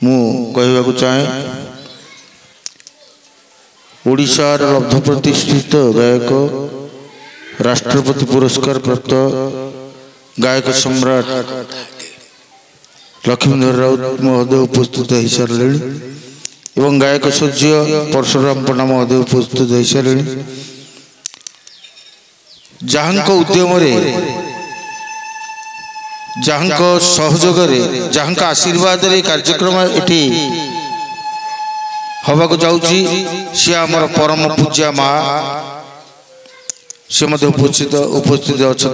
मु कहवाक चाहे ओडिशार लब्ध प्रतिष्ठित गायक राष्ट्रपति पुरस्कार प्राप्त गायक सम्राट लक्ष्मीधर राउत महोदय उपस्थित हो सारे एवं गायक सूर्य परशुराम पण्डा महोदय उपस्थित हो सारे जहाँ उद्यम जहाँ सहयोग जहाँ आशीर्वाद कार्यक्रम ये हवाक जाऊँगी सी आमर परम पूज्या माँ सी उपस्थित अच्छा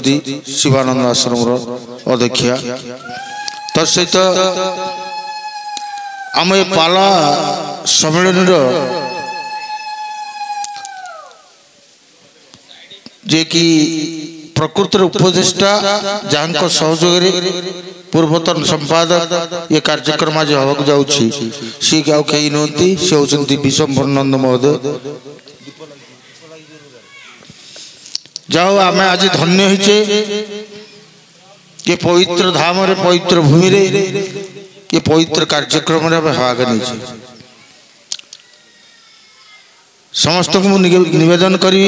शिवानंद आश्रम अध्यक्षा तत्सहित आम ये पाला सम्मेलन जे कि प्रकृतर उपदेष्टा जहाँ सहयोग पूर्वतन संपादक ये कार्यक्रम आज हवाक जाऊँगी सी क्या कहीं नुहति सी होती विशंभरनंद महोदय जाओ आम आज धन्य होचे ये पवित्र धाम रे पवित्र भूमि रे ये पवित्र कार्यक्रम रे भाग नहीं समस्त को निवेदन करी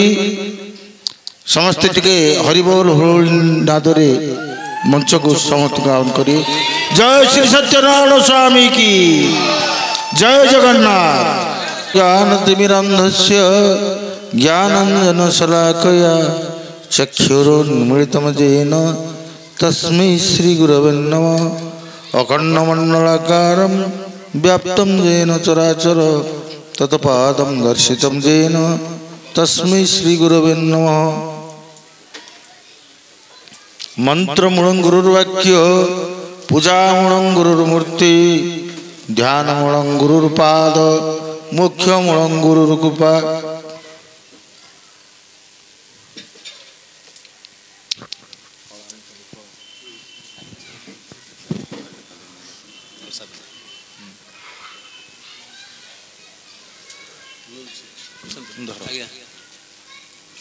समस्ते टिके हरिबोल नाद मंच को समस्त गान करिए। जय श्री सत्यनारायण स्वामी की जय जगन्नाथ। ज्ञानतिमिरन्धस्य ज्ञानाञ्जन शलाकया चक्षुरुन्मीलितं येन तस्मै श्री गुरवे नमः। अखण्डमण्डलाकारं व्याप्तं येन चराचर तत्पादं दर्शितं येन तस्मै श्री गुरवे नमः। मंत्रमूलं गुरुर्वाक्य पूजामूलं गुरुर्मूर्ति ध्यानमूलं गुरुर्पाद मोक्षमूलं गुरुर्कृपा।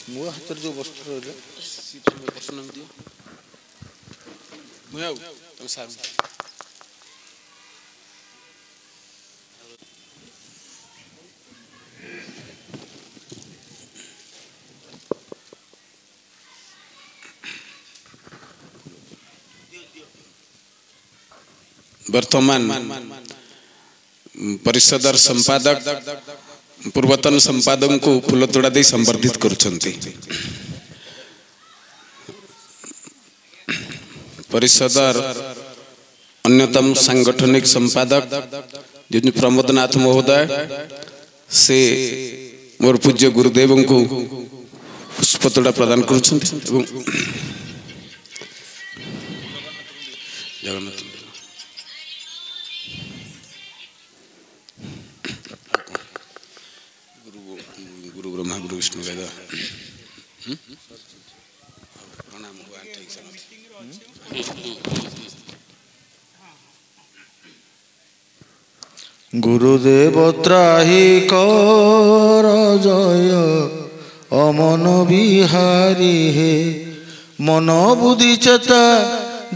मुआ हाथ जो वस्त्र वर्तमान परिषदर संपादक पूर्वतन संपादक को फूलतोड़ा दे संबर्धित करुछंती। परिषदर अन्यतम सांगठनिक संपादक जिन प्रमोदनाथ महोदय से मोर पूज्य गुरुदेव को पुष्पतोड़ा प्रदान करुछंती। जगन्नाथ गुरु ब्रह्मा गुरु विष्णु वेद प्रणाम गुरुदेव त्राहि कर जय अमन बिहारी हे मन बुद्धि चेता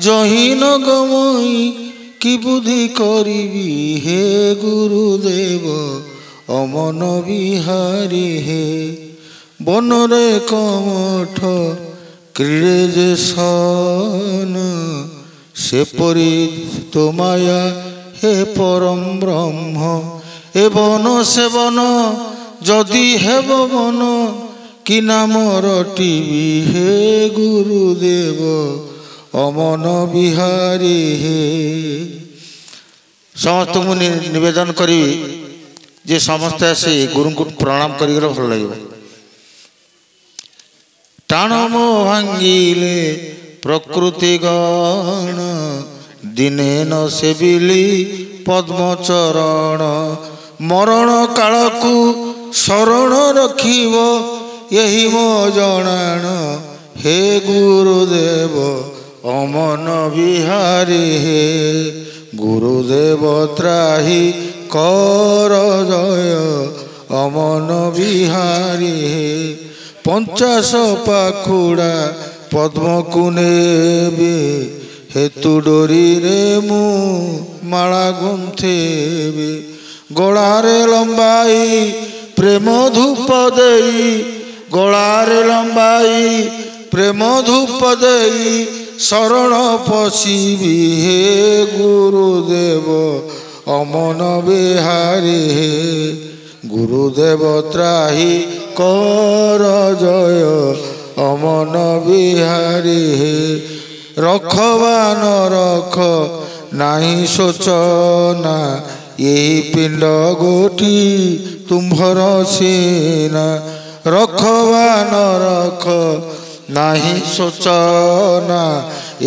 जहीन गमई कि बुद्धि करी हे गुरुदेव अमन बिहारी हे बनरे कमठ क्रीड़े जे सन से परी तो माया हे परम ब्रह्म ए बन से बन जदि हेब मन कि नाम रटिबी हे गुरुदेव अमन बिहारी हे। समस्त को निवेदन करी जे समस्त आसी गुरु को प्रणाम करिगले भल लगे। टाण मो भांगिले प्रकृति गण दिने न सेविली पद्मचरण मरण काल को शरण रखिब यही मो जनाण हे गुरुदेव अमन बिहारी हे गुरुदेव त्राहि कर जय अमन बिहारी हे 50 पाखुड़ा पद्म कुने हेतु डोरी रे मु ମାଳା ଗୁନ୍ଥେବେ ଗଳାରେ ଲମ୍ବାଇ ପ୍ରେମ ଧୂପ ଦେଇ ଗଳାରେ ଲମ୍ବାଇ ପ୍ରେମ ଧୂପ ଦେଇ ଶରଣ ପଶିବି ହେ ଗୁରୁଦେବ ଅମନ ବିହାରୀ ହେ ଗୁରୁଦେବ ତ୍ରାହି କର ଜୟ ଅମନ ବିହାରୀ ହେ ରଖବାନ ରଖ ନାହିଁ ଶୋଚନା ଏହି ପିଣ୍ଡ ଗୋଟି ତୁମ୍ଭର ସେନା ରଖବାନ ରଖ ନାହିଁ ଶୋଚନା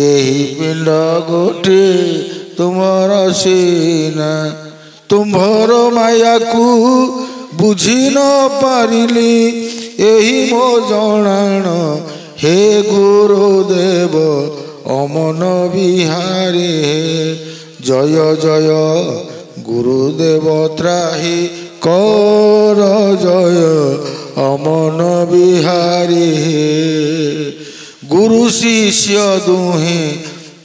ଏହି ପିଣ୍ଡ ଗୋଟି ତୁମର ସେନା ତୁମ୍ଭର ମାୟାକୁ ବୁଝି ନ ପାରିଲି ଏହି ମୋ ଜଣାଣ ହେ ଗୁରୁଦେବ ଅମନ ବିହାରୀ ହେ ଜୟ ଜୟ ଗୁରୁଦେବ ତ୍ରାହି କର ଜୟ ଅମନ ବିହାରୀ ହେ ଗୁରୁ ଶିଷ୍ୟ ଦୁହେଁ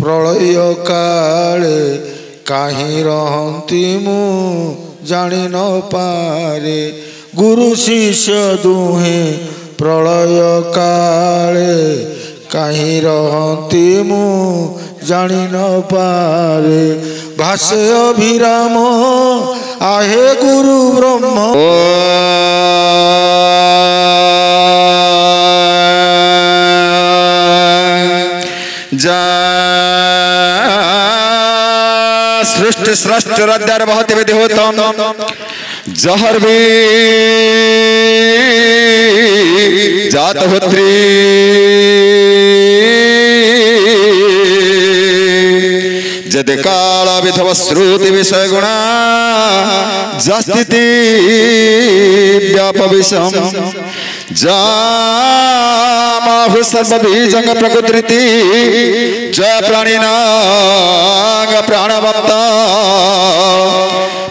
ପ୍ରଳୟ କାଳେ କାହିଁ ରହନ୍ତି ମୁଁ ଜାଣି ନ ପାରେ ଗୁରୁ ଶିଷ୍ୟ ଦୁହେଁ ପ୍ରଳୟ କାଳେ କାହିଁ ରହନ୍ତି ମୁଁ ଜାଣି ନ ପାରେ ଭାଷେ ଅଭିରାମ आहे गुरु ब्रह्म जा सृष्टि सृष्टि रद्दार बहुत विधि होता जहर भी जात होत्री जद काल विधव श्रुति विषय गुणा जस्तिति व्याप विषम जामाहु सर्वबीजंग प्रकृति जय प्राणिनाग प्राणवत्त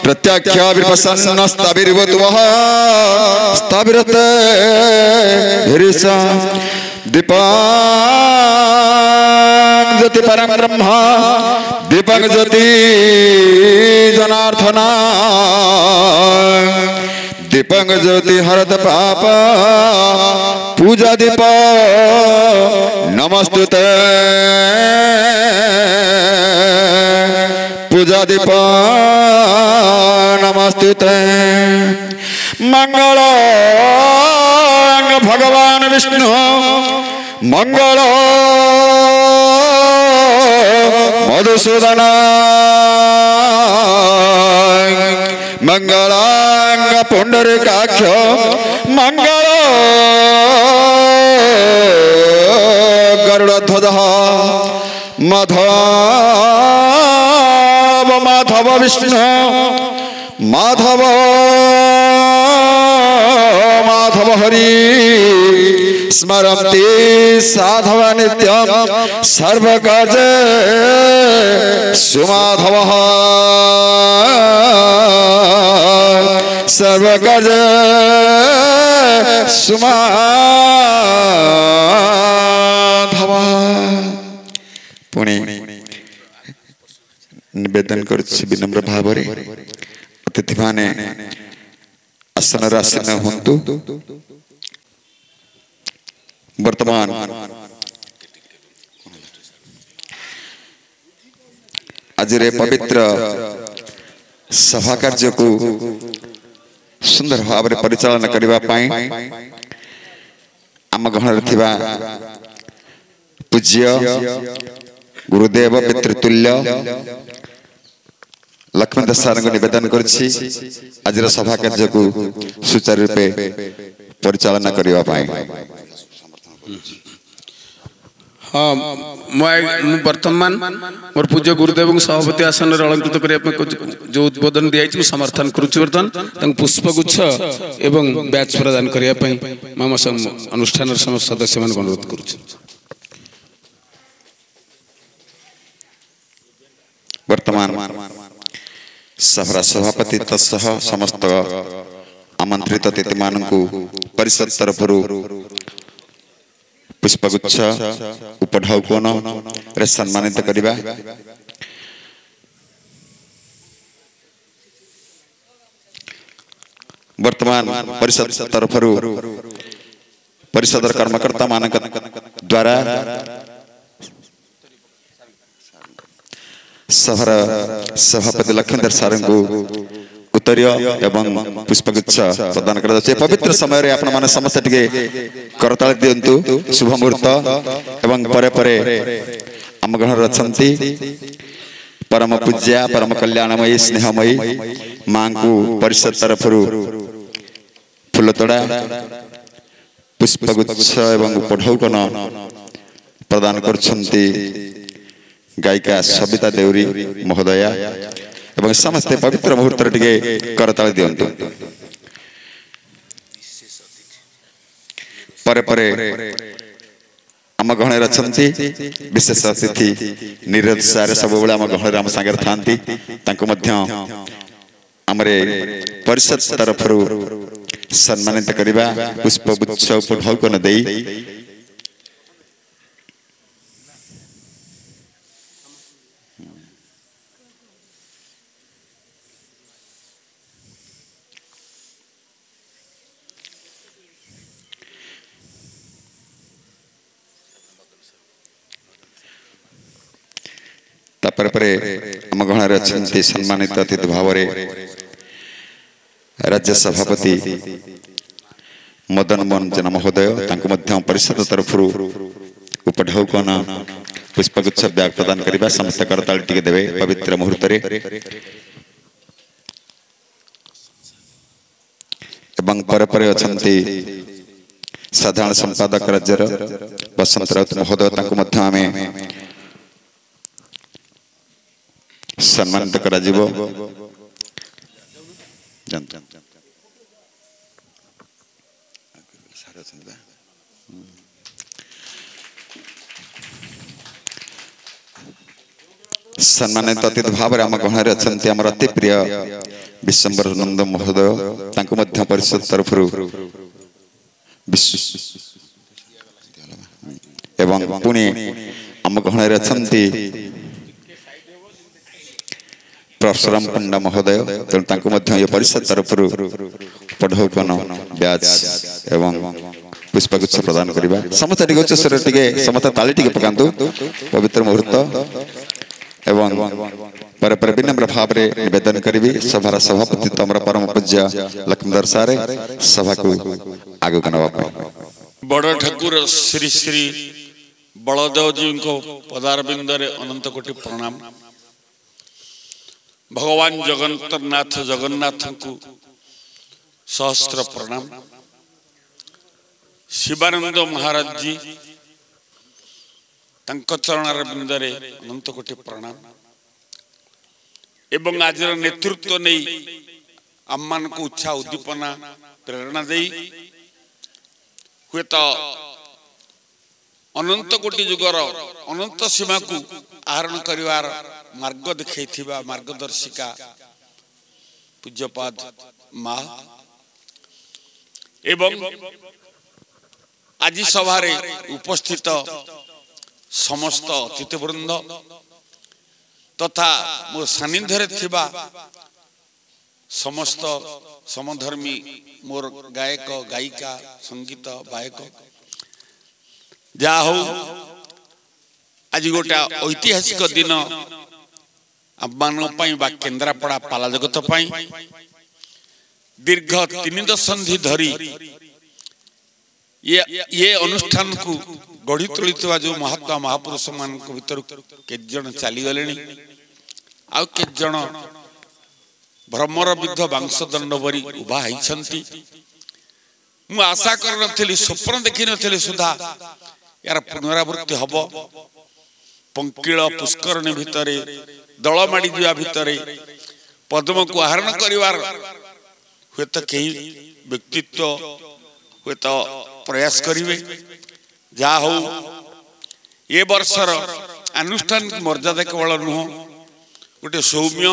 प्रत्याख्या विपसन्न स्थाविर्वतुवः स्थाविरते भिरिसा दीपांग ज्योति परम ब्रह्म दीपक ज्योति जनार्दना दीपक ज्योति हरत पाप पूजा दीप नमस्तुते पूजा दीप नमस्तुते मंगल भगवान विष्णु मंगल मधुसूदन मंगलांग पुंडरीकाक्ष मंगल गरुड़ध्वज माधव माधव विष्णु माधव माधव हरि स्मरन्ति साधव नित्यं सर्वकार्ये सुमाधवः सर्वकार्ये सुमाधवः पुणे निवेदन करुछि विनम्र भावरे अतिथि माने आसन आसीन हुंतु वर्तमान आज रे पवित्र सभा कार्य को सुंदर भाव में परिचालन करबा पाई आम गहन थिबा पूज्य गुरुदेव पितृतुल्य लक्ष्मणदास सार को निवेदन करछि आज सभा कार्य को सुचारू रूपे परिचालन करबा पाई। हाँ वर्तमान मोर पूज्य गुरुदेव सभापति आसन अलंकृत करने जो उद्बोधन दिखाई समर्थन करुच्ची बर्तमान पुष्पगुच्छ एवं बैच प्रदान करने माम अनुष्ठान समस्त सदस्य मान अनुरोध करुच्ची। वर्तमान सभा सभापति तत्सह समस्त आमंत्रित अतिथि मानू परिषद तरफ पुष्पगुच्छ उपढौकन रे सम्मानित करिबा। वर्तमान परिषद तरफ परिषद कर्मकर्ता मान द्वारा सभार सभापति लक्ष्मीधर सार को उत्तरीय एवं पुष्पगुच्छ प्रदान कर पवित्र समय रे आपण माने समस्त टिके करताल दियंतु शुभ मुहूर्त एवं परे परे आम गणर अछंती परम पूज्या परम कल्याणमयी स्नेहमयी मां को परिषद तरफ फूलतोड़ा पुष्पगुच्छ एवं उपढौकन प्रदान करछंती गायिका सविता देउरी महोदया एवं समस्त पवित्र मुहूर्त टिके करताल दियंतु परे परे आम गहणे अछंती विशेष अतिथि नीरज सारे सब बेले आम गहणे आम संगे थांती तांको मध्य हमरे परिषद तरफ सम्मानित करिबा पुष्पगुच्छ उपढौकन देई तापर परे आम गहणे अछंती सम्मानित अतिथि भाव राज्य सभापति मदन मोहन जेना महोदय तांको मध्य परिषद तरफ उपढौकन पुष्पगुच्छ ब्याग प्रदान करिबा समस्त करताल टिके देबे पवित्र मुहूर्त रे एवं परे परे अछंती साधारण संपादक राज्यर बसंत राउत महोदय तांको मध्य आमे सम्मानित करा जीवो सम्मानित अतिथि भाव आम गहणे अछंती आम अति प्रिय विश्वम्बर नंद महोदय तांको मध्य परिषद तरफ एवं पुणे आम गहणे अछंती परशुराम पंडा महोदय तेणु तांको मध्य ये परिषद तरफ पढ़ौकन ब्याज एवं पुष्पगुच्छ प्रदान करिबा समस्त टिके उच्च स्वर टिके समस्त ताली टिके पकांतु पवित्र मुहूर्त एवं पर पर विनम्र भाव रे निवेदन करिबी सभार सभापति तो हमरा परम पूज्य लक्ष्मीधर सारे सभा को आगे कनवा बड़ ठाकुर श्री श्री बलदेव जी को पदारविंद रे अनंत कोटि प्रणाम। भगवान जगन्नाथ को सहस्र प्रणाम। शिवानंद महाराज जी चरण रे अनंत कोटि प्रणाम एवं आज नेतृत्व नहीं आम मान को उत्साह उद्दीपना प्रेरणा दे हुए तो अनंत कोटि जुगर अनंत सीमा को आहरण करिवार मार्ग देखा मार्गदर्शिका पूज्यपाद माँ एवं आज सभा उपस्थित समस्त अतिथिवृंद तथा मो सानिध्य थिबा समस्त समधर्मी मोर गायक गायिका संगीत गायक जा हो आज गोटे ऐतिहासिक दिन बा केन्द्रापड़ा पाला जगत दीर्घ 3 दशंधि धरी ये अनुष्ठान को गढ़ी तोली जो महात्मा महापुरुष मान भीतर केजन चली गले आउ केजन भ्रमर विद्ध बांशदंड बरी उभा होती मु आशा कर स्वप्न देखी नी सुधा यार पुनरावृत्ति हम पंकिल पुष्करणी भितर दल माड़ी जा भितर पद्म को आहरण करिवार हुए तो कई व्यक्तित्व हुए तो प्रयास करिवे जा हो ये वर्षर अनुष्ठान मर्यादा केवल नुह गोटे सौम्य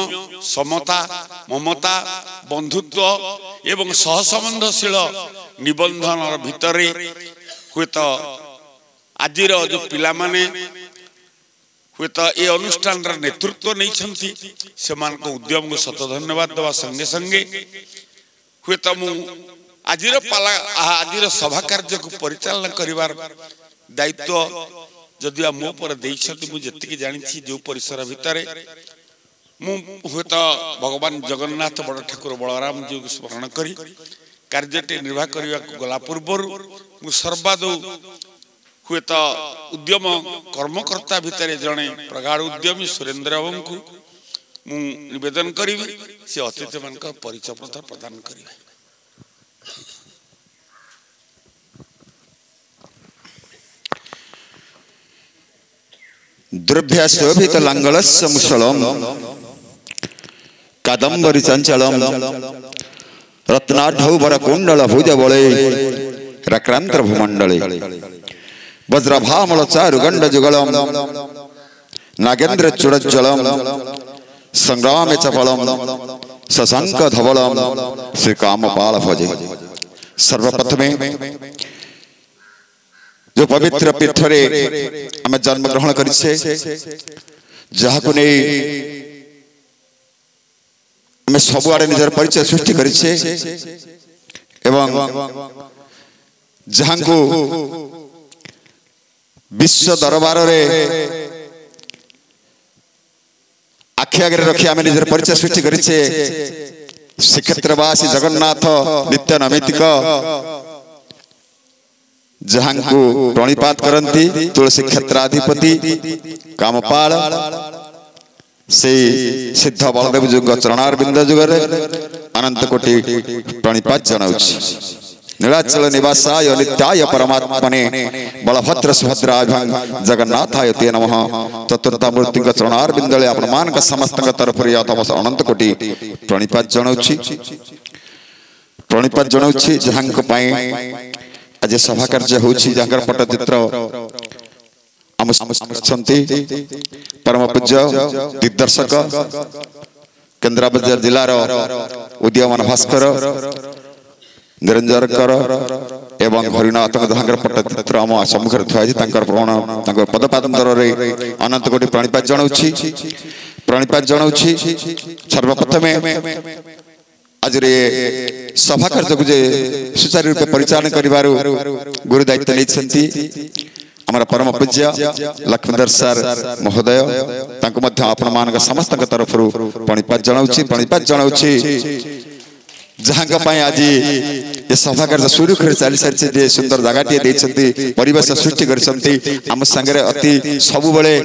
समता ममता बंधुत्व एवं सहसंबंधशील निबंधन भितर हुए तो आज जो पिला माने हुए तो ये अनुष्ठान नेतृत्व नहीं उद्यम को शत धन्यवाद देवा संगे संगे हुए तो मु आजिर पाला आजिर सभा कार्य को परिचालन करिवार दायित्व जदि मो पर देइछथि मु जति जानी जो परिसर भितर मु हुए तो भगवान जगन्नाथ बड़ ठाकुर बलराम जी को स्मरण करी कार्यटे निर्वाह करने गला पूर्वर मु सर्वादौ हुए तो उद्यम कर्मकर्ता भितर जड़े प्रगाढ़ उद्यमी सुरेंद्र बाबू को मु निवेदन करी से अतिथि मान परिचय पत्र प्रदान करेंगे। द्रव्याशोभित लांगलस्य मुसलम कादंबरी चंचलम रत्नाढौबर कुंडल भुज बले रक्रांतर भूमंडले वज्रभामल चारुगंड जुगलम नागेंद्र चूड़ज्जलम संग्राम चपलम शशांक धवलम श्री कामपाल भजे। सर्वप्रथमे जो पवित्र पीठरे आम जन्म ग्रहण करिछे जहाको नै आम सबुआड़े निजर परिचय सृष्टि करिछे एवं जहांको विश्व दरबार रे आखि आगे रखी आम निजर परिचय सृष्टि करिछे श्रीक्षेत्रवासी जगन्नाथ नित्य नैमित्तिक जहां को प्रणिपात करती तुलसी क्षेत्राधिपति कामपाल से सिद्ध बलदेव जुग चरणारविंद जुगरे अनंत कोटि प्रणिपात जनाउछि। नीलाचल निवासाय नित्याय परमात्मने बलभद्र सुभद्राय जगन्नाथाय ते नमः। चतुर्थ मूर्ति चरणारविंदले आपण मानक समस्त तरफ अनंत कोटि प्रणिपात जनाउछि जहां को पाए आज सभा कार्य होछि जंगर पट्टचित्र परम पूज्य दिग्दर्शक केन्द्रापदा जिलार उदयमान भास्कर निरंजनकर एवं हरिनाथ जहांगर पट्टचित्र आम सम्मुख थुआ पदपादर अनंत कोटि प्रणिपात जनाउछि। सर्वप्रथमे आज सभा कार्य को सुचारू रूप परिचालन करिवारु गुरु दायित्व नहीं आमर परम पूज्य लक्ष्मीधर सार महोदय तांको मध्य आपण मानक समस्त तरफ प्रणिपात जनाउछि जहां आज ये सभा कार्य सुरुखुर चली सारी सुंदर जगह टे परिवेश सृष्टि करछंती आम संगे अति सब बेले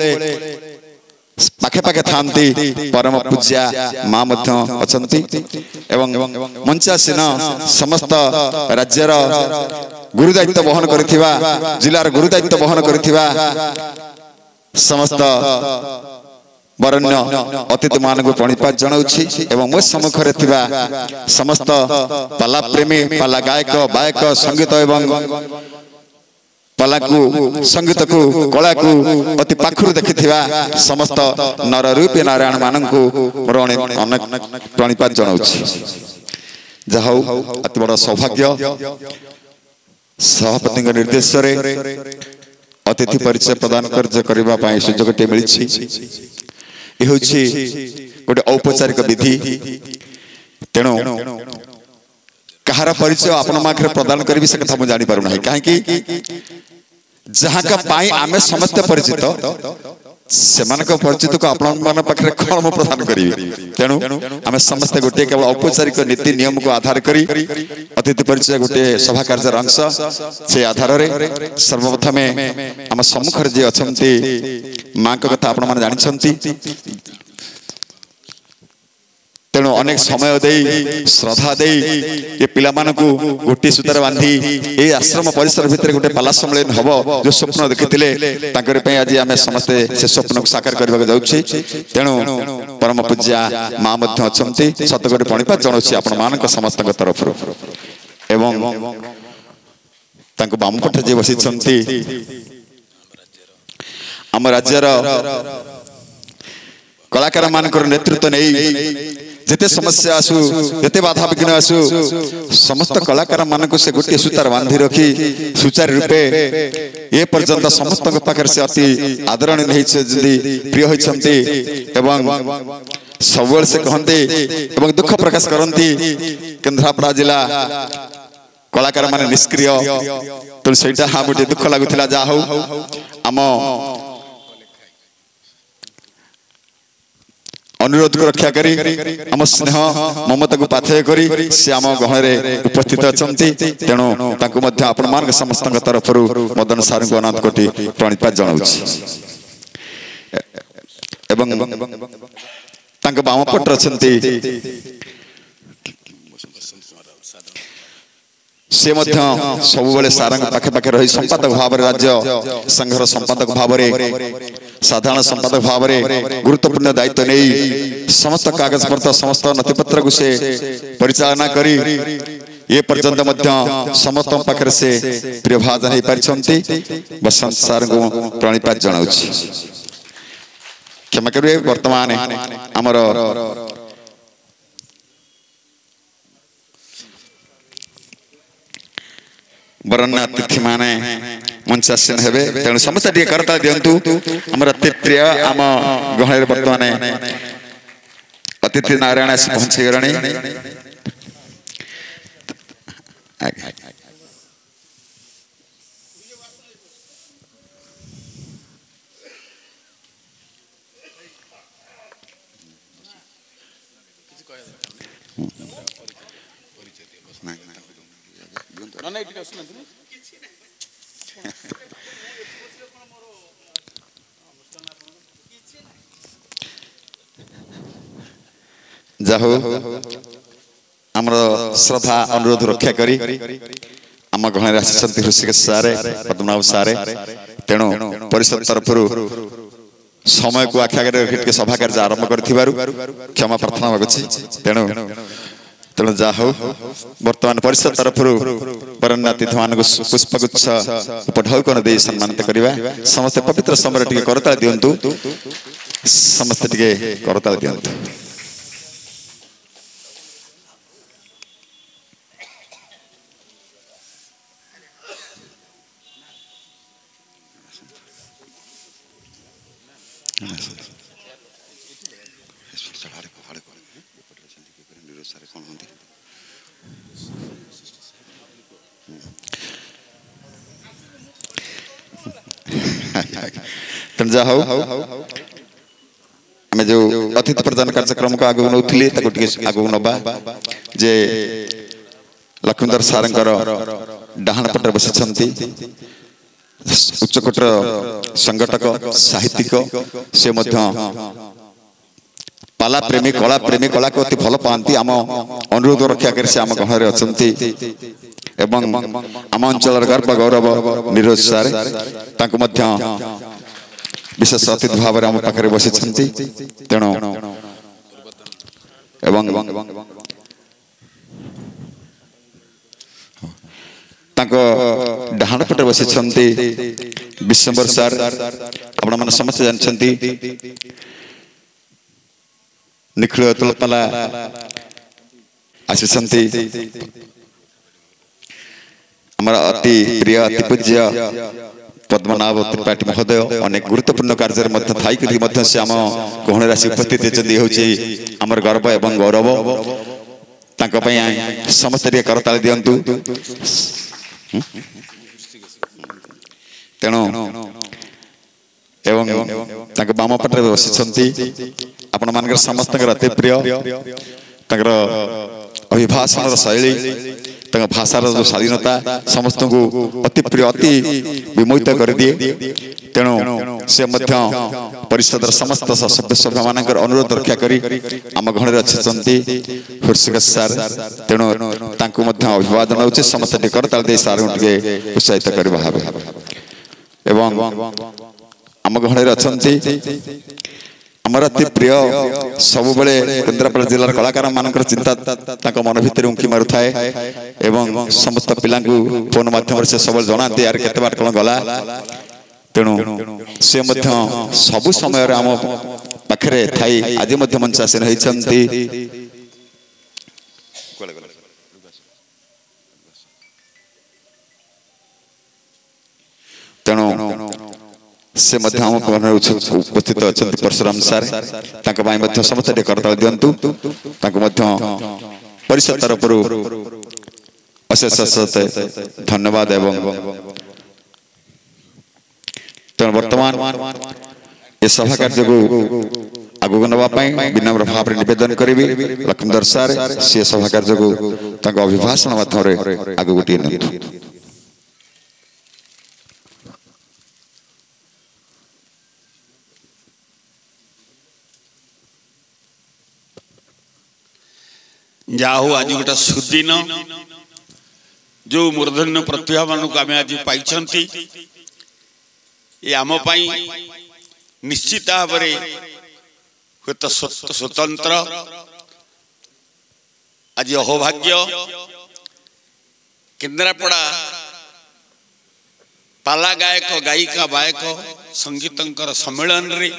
पाखे पाखे थांती परम पूज्या माँ मध्य अछंती एवं मंचासीन समस्त राज्यर गुरु दायित्व बहन करिथिबा जिलार गुरु दायित्व बहन करिथिबा समस्त वरण्य अतिथि मान को प्रणिपात जनाउछि एवं मो सम्मुखरे थिबा समस्त पाला प्रेमी पाला गायक बायक संगीत एवं पाला को संगीत को कला को अति पाखुर देखि समस्त नर रूपी नारायण मानन को अनेक प्रणिपात जनाउछि। जहा अति बड़ सौभाग्य सभापति निर्देश रे अतिथि परिचय प्रदान करबा पाई सुजोग टे मिलिछि। ए होछि गोटे औपचारिक विधि तेणु कहार परिचय आपण माखरे प्रदान करी से कथा मु जानि पारु नाही काहे कि जहां का पाई आमे समस्त परिचित सेमानक परिचित को आपण मान पाखरे कोन मु प्रदान करिवे तेणु आमे समस्त गोटे केवल औपचारिक नीति नियम को आधार करी अतिथि परिचय गोटे सभा कार्य अंश से आधार रे सर्वप्रथमे हम सम्मुख जे अछंती मां को कथा आपण मान जानि छंती तेणु अनेक समय दे श्रद्धा दे ये पिला मानू गोटे सूतार बांधी ये आश्रम परिसर भितर गोटे पाला सम्मेलन हम जो स्वप्न देखी आज आम समस्ते से स्वप्न को साकार करने जाऊँगी तेणु परम पूज्या माँ अच्छा सतगोटे प्रणिपात जनाऊँ आपण मान समस्त तरफ एवं बामपटे जी बसी आम राज्यर कलाकार मान नेतृत्व नहीं जिते समस्या आसू जिते बाधा विघ्न आसू समस्त कलाकार मान से गोटे सूतार बांधी रखी सुचारू रूपे ये पर्यंत समस्त पाखे से अति आदरणीय प्रिय होती एवं सबुबले से कहते एवं दुख प्रकाश करती केन्द्रापड़ा जिला कलाकार माने निष्क्रिय तो सेटा गोटे दुख लगुला जा हूँ आम अनुरोध को रक्षा करी आम स्नेह ममता को पाथेय करी से आम गहरे उपस्थित अच्छा तेणु आपण मान समस्त तरफ मदन सार को अनंत कोटि प्रणिपात जनाऊँ बाम पट अच्छा से सबुबले सार पाखे पाखे रही संपादक भाव राज्य संघर संपादक भाव साधारण संपादक भाव गुरुत्वपूर्ण दायित्व नहीं समस्त कागज पत्र समस्त नथिपत्र को से परिचालना करी ये पर्यंत समस्त पाखे से प्रिय भाजन हो पारि बसंत सार को प्रणिपात जनाऊँ क्षमा करेंगे वर्तमान आमर बरन्ना अतिथि माने मंचासीन हेबे तेणु समस्त टे करता दिंतु आमर अति प्रिय आम गहरे वर्तमान अतिथि नारायण आसी पहुंची गलानी जाहो आमर श्रद्धा अनुरोध रक्षा करी आम गहरे आसी ऋषिकेश सारे पद्मनाभ सारे तेणु परिषद तरफ समय को आखि आगे सभा कार्य आरंभ कर क्षमा प्रार्थना मागुची तेणु तेणु जा हो वर्तमान परिषद तरफ बरन्ना अतिथि मान पुष्पगुच्छ उपढौकन दे सम्मानित करवा समस्त पवित्र समय टिके करताल दिंतु समस्त टिके करताल दिंतु जा हो आम जो अतिथि प्रदान कार्यक्रम को आगू नौली आगू नवा जे लक्ष्मीधर सार डाहाण पटे बसी उच्चकोटर संगठक साहित्यिक से पाला प्रेमी कला को अति भल पाती आम अनुरोध रक्षा कर आम गहरे अच्छा आम अंचल गर्व गौरव निरोज सार विशेष अतिथि भाव आम पाखे बसी तेणु डाहाण पटे बसी विश्वंबर सार आपण मैंने समस्त जानते निखिल तुलपाला आसी आमर अति प्रिय अति पूज्य पद्मनाभ त्रिपाठी महोदय अनेक गुरुत्वपूर्ण कार्य थी से आम गहणे राशि उपस्थित होती आमर गर्व एवं गौरव समस्त करताल दिंतु तेणु एवं बाम पटे बसी आपण मान समस्त अति प्रिय अभिभाषण शैली भाषार जो स्वाधीनता समस्त को अति प्रिय अति विमोहित कर दिए तेणु से परिषद समस्त सभ्य सभ्य मान अनुरोध रक्षा करी आम गहणे अच्छा ऋषिकेश सार तेणु अभिवादन हो समस्त करताल दे सार टे उत्साहित करवा एवं आम गहणे अच्छा आमर अति प्रिय सबुबले केन्द्रापड़ा जिलार कलाकार मान चिंता मन भितर उंकी मारू थाए समस्त पिला फोन माध्यम से सब जनाते यार केते बार कौन गला तेणु से सबु समय आम पाखे थी आज मंचासीन होती तेणु से उपस्थित अच्छा परशुराम सार समस्त करताल दिंतु परिषद तरफ अशेष अशेष धन्यवाद एवं तेणु वर्तमान ये सभा कार्य को आगू नापी विनम्र भाव निवेदन करी लक्ष्मीधर सार सी सभा कार्य को अभिभाषण माध्यम आगू गोटे जाहू आज गोटे सुदिन जो मूर्धन्य प्रतिभा मानक आम आज पाई ये आम निश्चित भाव हूँ तो स्वतंत्र आज अहोभाग्य केन्द्रापड़ा पाला गायक गायिका बायक संगीतंकर सम्मेलन रे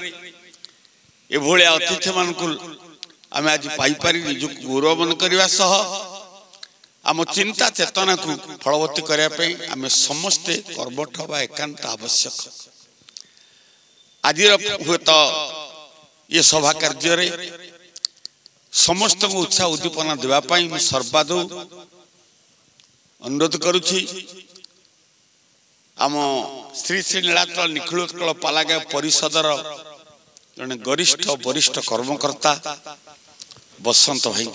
एभली अतिथि मान आम आज पाइपारी निजक गौरवन करने सह आम चिंता चेतना को फलवती करने आम समस्ते कर्मठ बा एकांत आवश्यक आज हुए तो ये सभा कार्य समस्त को उत्साह उद्दीपना देवाई मैं सर्वादौ अनुरोध करुछि आम श्री श्री नीलाचल निखिलोत्कल पालागाय परिषदर जड़े गरिष्ठ वरिष्ठ कर्मकर्ता बसंत भाई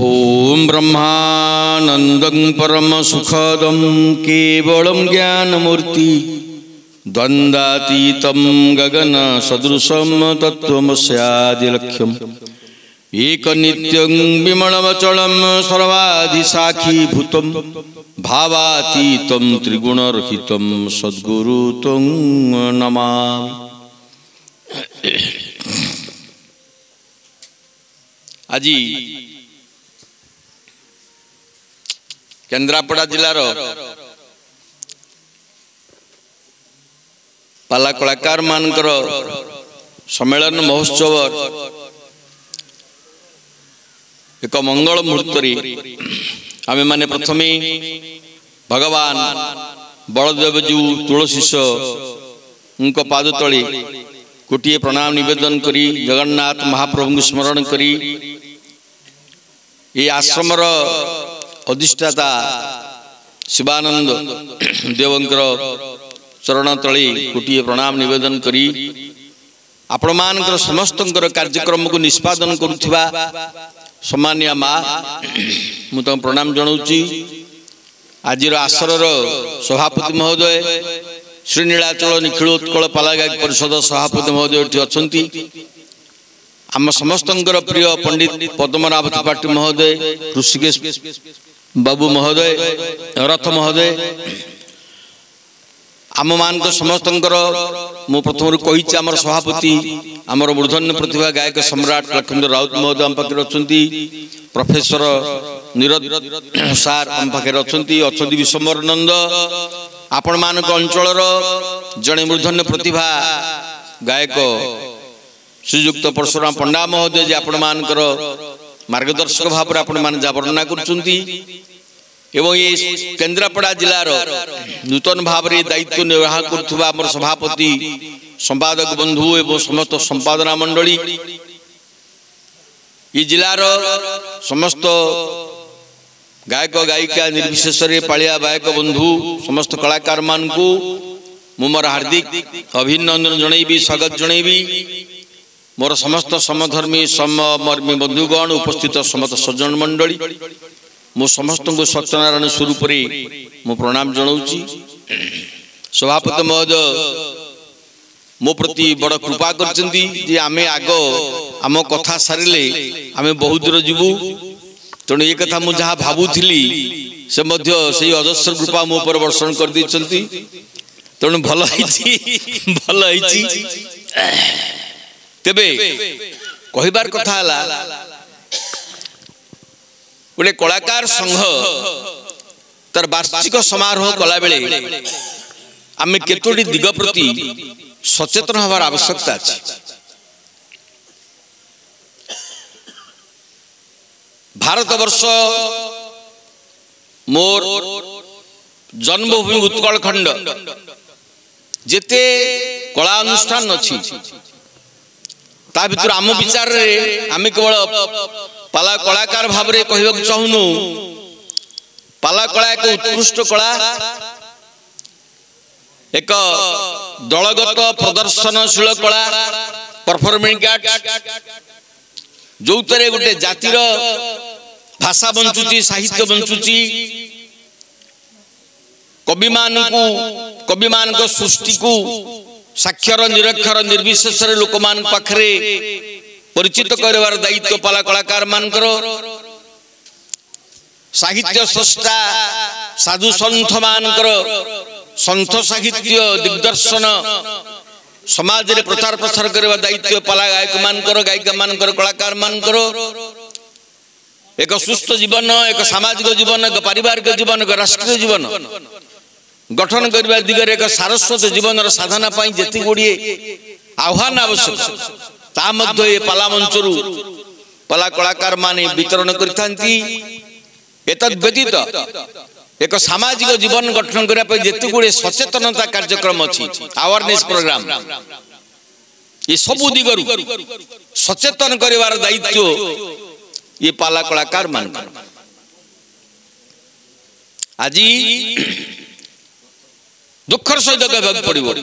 ओम ब्रह्मानंदं परम सुखदं केवलं ज्ञानमूर्ति द्वंद्वातीतं गगन सदृशं तत्त्वमस्यादिलक्ष्यम् एकनित्यं विमलमचलं सर्वाधिसाक्षीभूतं भावातीतं त्रिगुणरहितं सद्गुरु तं नमामि। आज केन्द्रापड़ा जिलार पाला कलाकार मानकर सम्मेलन महोत्सव एक मंगल मुहूर्त आमे माने प्रथमे भगवान बलदेव जू तुलसीश उनका पाद तले गोटे प्रणाम निवेदन करी जगन्नाथ महाप्रभु स्मरण करी ये आश्रमर अधिष्ठाता शिवानंद देवंकर चरण तले गोटे प्रणाम निवेदन करी आपण मानकर समस्त कार्यक्रम को निष्पादन करुथिबा सम्मानिया माँ मुझे प्रणाम जनाऊँगी। आज आसर सभापति महोदय श्री नीलाचल निखिलोत्कल पालागायक परिषद सभापति महोदय ये अच्छा आम समस्त प्रिय पंडित पद्मनाभ त्रिपाठी महोदय ऋषिकेश बाबू महोदय रथ महोदय आम मान समस्त मु प्रथम कही आम सभापति आमर मूर्धन्य प्रतिभा गायक सम्राट लक्ष्मीधर राउत महोदय आम पाखे अच्छा प्रोफेसर नीरज सार आम पाखे अच्छा विश्वम्बर नंद आपण मान अंचल जड़े मूर्धन्य प्रतिभा गायक श्रीयुक्त परशुराम पंडा महोदय जी आपण मानकर मार्गदर्शक भाव आपण मान जा वर्णना करुछंती एवं ये केन्द्रापड़ा जिलार नूतन भाव में दायित्व निर्वाह करुवा आमर सभापति संपादक बंधु एवं समस्त संपादना मंडली ये जिलार समस्त गायक गायिका निर्विशेष पालिया गायक बंधु समस्त कलाकार मान को मोर हार्दिक अभिनंदन जनइबी स्वागत जनइबी मोर समस्त समधर्मी सममर्मी बंधुगण उपस्थित समस्त सज्जन मंडली मो समस्त को सत्यनारायण स्वरूप मो प्रणाम जनाऊँगी। सभापति महोदय मो प्रति बड़ कृपा करचंती जे आमे आग आम कथा सारे आमे बहुत दूर जीवु तेणु ये कथा मु जहाँ भावुली से मध्य अजस्र कृपा मो पर वर्षण कर देछंती तेणु भल भल तेबे कहिबार कथा हला गोटे कलाकार संघ तार वार्षिक समारोह कला बेले आम केतोटी दिग प्रति सचेतन हबार आवश्यकता अछि। भारत वर्ष मोर जन्मभूमि उत्कल खंड जेते कला अनुष्ठान अच्छी ता भीतर आम विचार आम केवल पाला कलाकार भाव में कहवाक चाहूनु पाला कला एक उत्कृष्ट कला एक दलगत प्रदर्शनशील कला परफॉर्मिंग आर्ट जो गोटे जातिर भाषा बंचुची साहित्य बंचुची कवि मान सृष्टि को साक्षर निरक्षर निर्विशेष लोक मान पाखरे परिचित करवार दायित्व पाला कलाकार मानकर साहित्य स्रष्टा साधु सन्थ मानकर सन्थ साहित्य दिग्दर्शन समाज रे प्रचार प्रसार करवा दायित्व पाला गायक मानकर गायिका मानकर कलाकार मानकर एक सुस्थ जीवन एक सामाजिक जीवन एक पारिवारिक जीवन एक राष्ट्रीय जीवन गठन करने दिगरे एक सारस्वत जीवन साधना पाई जेति गुड़िए आह्वान आवश्यक ता मध्य ये पाला मंचरू पाला कलाकार माने वितरण करथांती। एतद व्यतीत एक सामाजिक जीवन गठन करने जेति गुड़िए सचेतनता कार्यक्रम अच्छी अवेयरनेस प्रोग्राम ये सबु दिगरु सचेतन करिवार दायित्व ये पाला कलाकार मान आज दुखर सहित कहवाक पड़ो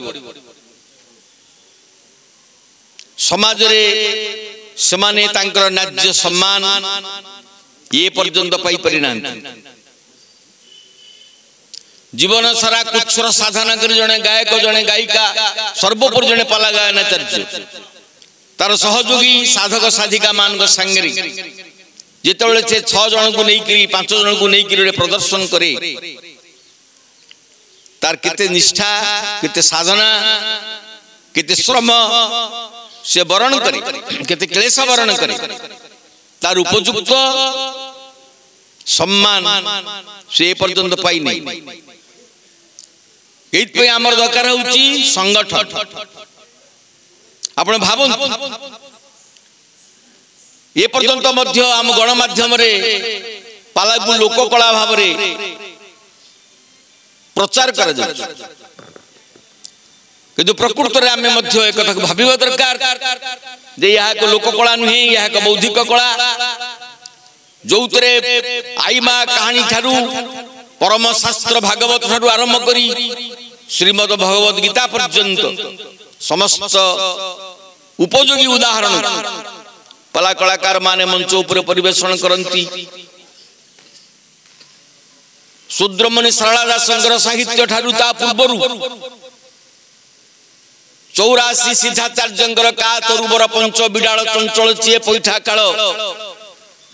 समाज रे समाने तांकर न्याय्य सम्मान ये पर्यंत पाई पारि ना जीवन सारा कुछर साधना कर जड़े गायक जड़े गायिका सर्वोपरि जड़े पाला गायनाचार्य तार सहयोगी साधक साधिका मान सांगे जिते से 6 जन को लेकर 5 जन को लेकर प्रदर्शन करे तार केते निष्ठा केते साधना केते श्रम से वरण करे केते क्लेश वरण करे तार उपयुक्त सम्मान से पर्यंत पाई नहीं। ये आमर दरकार होची संगठन आपण भावुन ये पर्यंत मध्य आम गणमाध्यम रे पाला को लोक कला भाव रे प्रचार कर किंतु प्रकृत रे आमे मध्य एक कथा भाबिबा दरकार जे यहा को लोक कला नुहे यहा को बौद्धिक कला जोतरे आईमा कहानी ठारू परम शास्त्र भागवत ठारू आरंभ करी श्रीमद भगवत गीता पर्यंत समस्त उपयोगी उदाहरण पाला कलाकार माने मंच उपर परिवेषण करती। शूद्रमणि सरला दासंकर साहित्य ठारू ता पूर्वरु 84 सिद्धाचार्यंकर का तरुबर पंच बिडाल चंचल चिए पैठा काल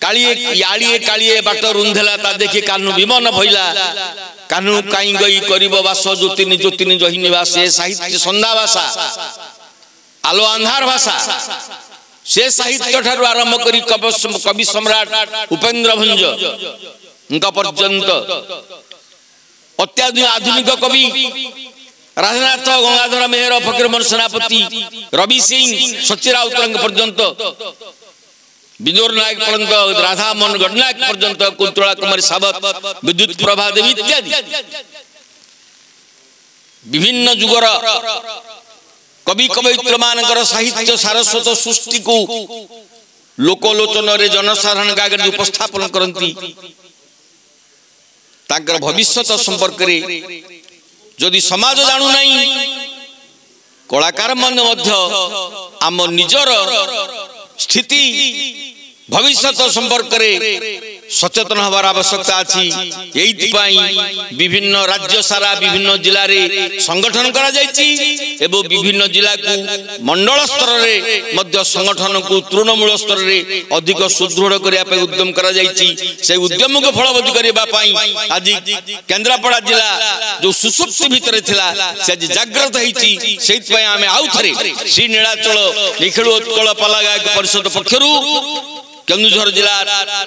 कालिए यालिए कालिए बाट रुंधेला ता देखि कानु विमन भइला कानु काई गई करिब वास ज्योतिनी ज्योतिनी जहि निवास साहित्य संधा भाषा आलो अंधार भाषा से साहित्य ठारू आरंभ करी कवि सम्राट उपेंद्र भंज उनका पर्यंत अत्याधुनिक आधुनिक कवि राजनाथ गंगाधर मेहर फकीरमोहन सेनापति रवि सिंह सचिराउतर पर्यंत विजोर नायक पर्यंत राधा मोहन गणनायक पर्यंत कुंतला कुमारी सावत विद्युत प्रभा देवी इत्यादि विभिन्न जुगर कवि कवयित्री मानकर साहित्य सारस्वत सृष्टि को लोकलोचन रे जनसाधारण आगे उपस्थापन करती। तांकर भविष्यत संपर्क रे जदि समाज जानू नहीं कलाकार मन मध्य आम निजर स्थिति भविष्यत संपर्क रे सचेतन हबार आवश्यकता अछि। एइतिपाई विभिन्न राज्य सारा विभिन्न जिला रे संगठन करा जायछि एवं विभिन्न जिला को मंडल स्तर रे मध्य संगठन को तृणमूल स्तर रे अधिक सुदृढ़ करिया पे उद्यम करा जायछि। से उद्यम को फलवती करिबा पाई आज केन्द्रापड़ा जिला जो सुसुप्ति भितर थिला से आज जागृत हेछि। सेइतिपाई आमे आउ थरे श्री नीलाचल निखिल उत्कल पाला गायक परिषद पक्षरु केन्दुझर जिला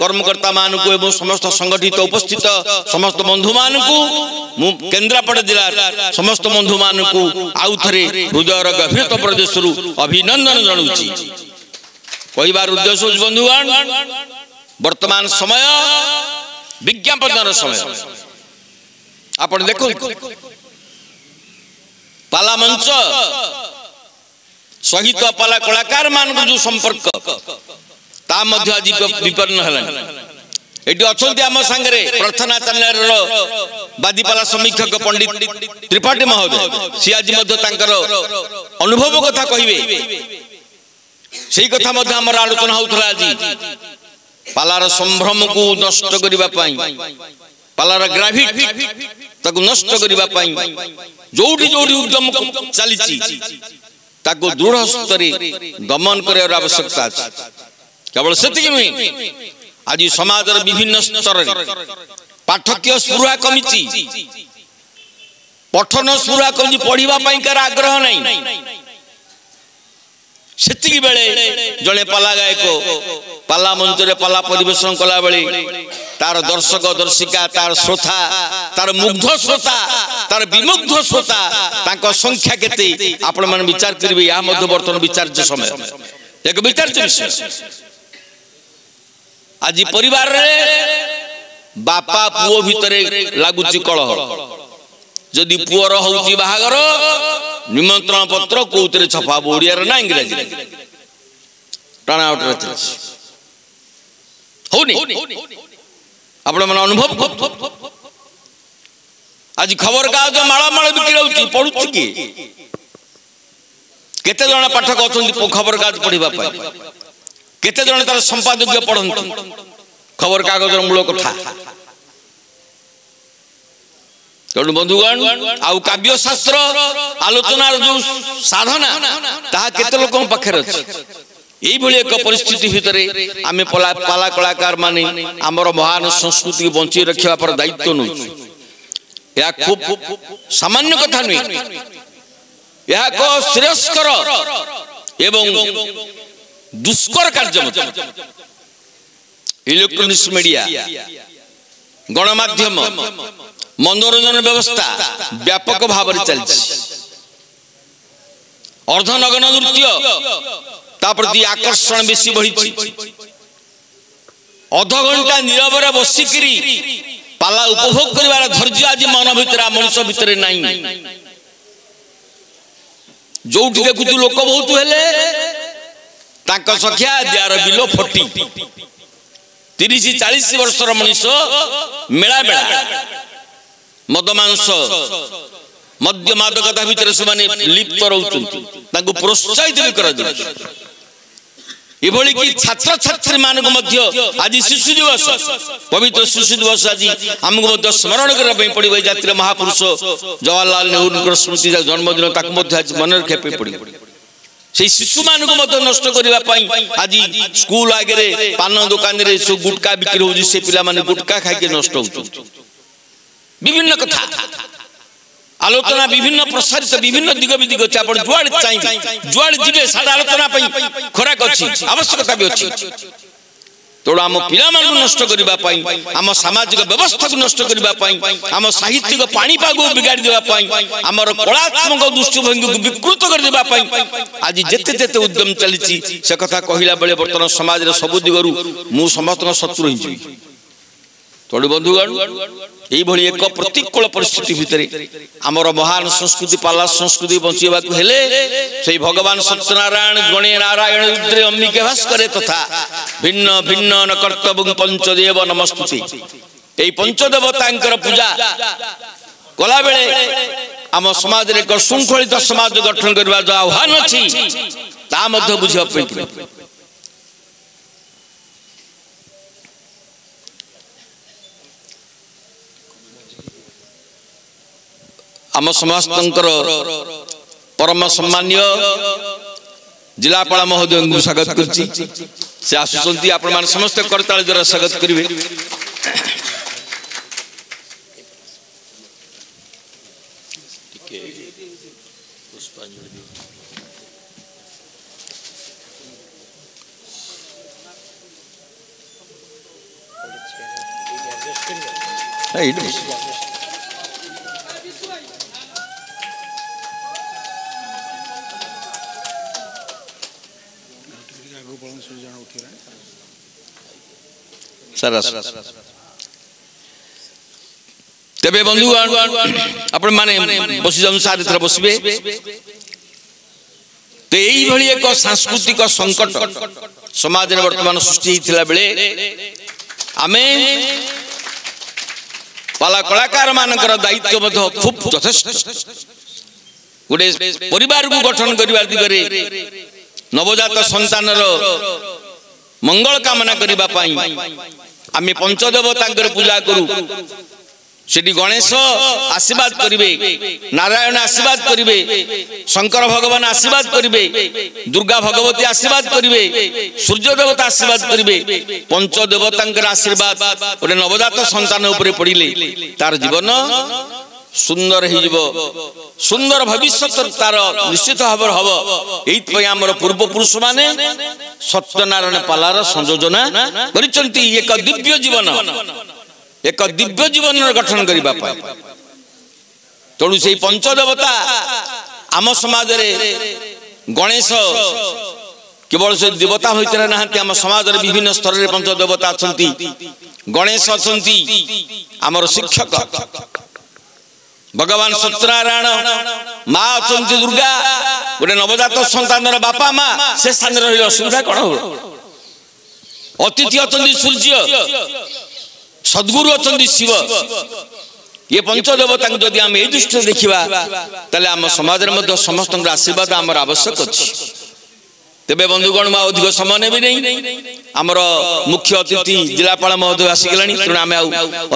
कर्मकर्ता मानकु एवं समस्त संगठित उपस्थित समस्त बंधु मानकु केन्द्रापड़ा जिला समस्त बंधु मानकु आउ थरे हृदयर गभीरता प्रदेशरु अभिनंदन जणाउछि। कहबार उद्देश्य बंधुगण वर्तमान समय विज्ञापन समय आपण देखो पाला मंच सहित पाला कलाकार मान जो संपर्क ता मध्य आज विपन्न हलानी। एटी अछंती आम संगे प्रार्थना चैनल बादीपाला समीक्षक पंडित त्रिपाठी महोदय सी आज अनुभव कथा कहिबे सेही कथा मध्य हमर आलोचना होउथला। आज पालार संभ्रम को नष्ट करिबा पई पालार ग्राविटी ताकू नष्ट करिबा पई जोठी जोठी उद्यम चलीची ताकू दृढ़ स्तरे दमन करार आवश्यकता अछि। केवल सेतिक नुहे आज समाज विभिन्न स्तर पाठक्य स्पृहा कमिची पठन स्पृहा कमिची पढ़िबा पई कार आग्रह नहीं। सेतिक बेले जड़े पाला गायक पाला मंच रे पाला परिवेशन कला बेले तार दर्शक दर्शिका तार श्रोता तार मुग्ध श्रोता तार विमुग्ध श्रोता तांको संख्या केते आपण मन विचार करिवे। या मध्य वर्तमान विचार्य समय एक विचार्य विषय आज परिवार रे बापा पुओ भितरे लागुची कलह जदि पुअर होउची बाहागर निमंत्रण पत्र कोउतरे छपा ओडिया रे ना इंग्रजी टाणा आउट होनी आपण मन अनुभव आज खबर कागज माला माला बिक्री होउची पढुची की केते जण पाठक अछंती खबर कागज पढिबा पई केते जण तार संपादकीय पढंती खबर कागज मूल कथा। तेणु बंधुगण आउ काव्य शास्त्र आलोचना जो साधना ताहा केते लोक पाखे अछि। एई भली एक परिस्थिति भितरे आमे पाला कलाकार माने हमर महान संस्कृति बंची रखिबा पर दायित्व न या खूब सामान्य कथा नहीं। या को श्रेयस्कर एवं दुष्कर कार्य इलेक्ट्रॉनिक्स मीडिया गणमाध्यम मनोरंजन व्यवस्था व्यापक भाव में चलती। अर्धनग्न नृत्य प्रति आकर्षण बेसी बढ़ी। अध घंटा नीरव बसिकी पाला उपभोग कर धैर्य आज मन भीतर मनुष्य भितर नहीं। जो देखु लोक बहुत हेले सख्या द्वार बिलो फटी 30-40 वर्षर मनीष मेला मेला मद मांस मद्य मादकता भितर से लिप्त रोचंती प्रोत्साहित भी कर एभली कि छात्र छात्री मानक मध्य आज शिशु दिवस पवित्र शिशु दिवस आज आमको मध्य स्मरण करने पड़े। जातिर महापुरुष जवाहरलाल नेहरू स्मृति जन्मदिन ताकू आज मन रखा पड़े। से शिशु मानक मध्य नष्ट करने आज स्कूल आगे पान दुकान रे सब गुटका बिक्री हो से पिला माने गुटका खाई नष्ट हो विभिन्न कथा आलोचना विभिन्न प्रसारित विभिन्न दिग विदिग अच्छे आप जुआड़ चाहिए जुआड़ जीवे सारा आलोचना खोराक अच्छी आवश्यकता भी अच्छी। तेणु आम पिला नष्ट करने आम सामाजिक व्यवस्था को नष्ट करने आम साहित्यिक पाणीपाग बिगाड़ी देवाई आमर कलात्मक दृष्टिभंगी को विकृत करने आज जेते जेते उद्यम चली से कथा कहला बेले बर्तमान समाज सबु दिगरु मु समस्त शत्रु ही। तेणु बंधुगण यही एक प्रतिकूल परिस्थिति भितर आमर महान संस्कृति पाला संस्कृति बचाइबा हेले से भगवान सत्यनारायण गणे नारायण रुद्रे अंबिके भास्करे तथा भिन्न भिन्न न कर्तव्य पंचदेव नमस्तुते यही पंचदेवता पूजा कला बेले आम समाज रे एक शृंखलित समाज गठन करबा जो आह्वान अछि ता मध्य बुझिबा पड़े। आम समस्त परम सम्मान्य जिलापाल महोदय को स्वागत कर आसुँच आपण समस्त करताल द्वारा स्वागत करेंगे। ଏଇଠି तेबे बंधुगण आपण माने बसी जाऊँ सारे थर बसबे तो यही भली एक सांस्कृतिक संकट समाज रे वर्तमान सृष्टि थिला बेले आमे पाला कलाकार मानकर दायित्व मध्य खूब यथेष्ट गोटे परिवार को गठन करबा दिगरे नवजात संतानर मंगल कामना करबा पाई आमे पंचदेवता पूजा करू सेठी गणेश आशीर्वाद करिवे नारायण आशीर्वाद करिवे शंकर भगवान आशीर्वाद करिवे दुर्गा भगवती आशीर्वाद करिवे सूर्य देवता आशीर्वाद करिवे पंचदेवतांकर आशीर्वाद गोटे नवजात संतान उपरे पड़िले तार जीवन सुंदर हो सुंदर भविष्य तार निश्चित भाव हम ये आमर पूर्व पुरुष माने सत्यनारायण पालार संयोजना करिसंती एक दिव्य जीवन गठन करबा पाई तेणु से पंचदेवता आम समाज रे गणेश केवल से देवता होते ना आम समाज रे विभिन्न स्तर रे पंचदेवता अछंती गणेश अछंती आमर शिक्षक भगवान सत्यनारायण माँ अछंती दुर्गा गोटे नवजात संतान बापा माँ से स्थान रही असुविधा कौन हो अतिथि अछंती सूर्य सद्गुरु अछंती शिव ये पंचदेवता जदि आम ए दृष्टि देखा ताले आम समाज में समस्त आशीर्वाद आमर आवश्यक अच्छी तेबे बंधुगण मैं अधिक समय नेबी नहीं आमर मुख्य अतिथि जिलापाल महोदय आसीगला तेणु आम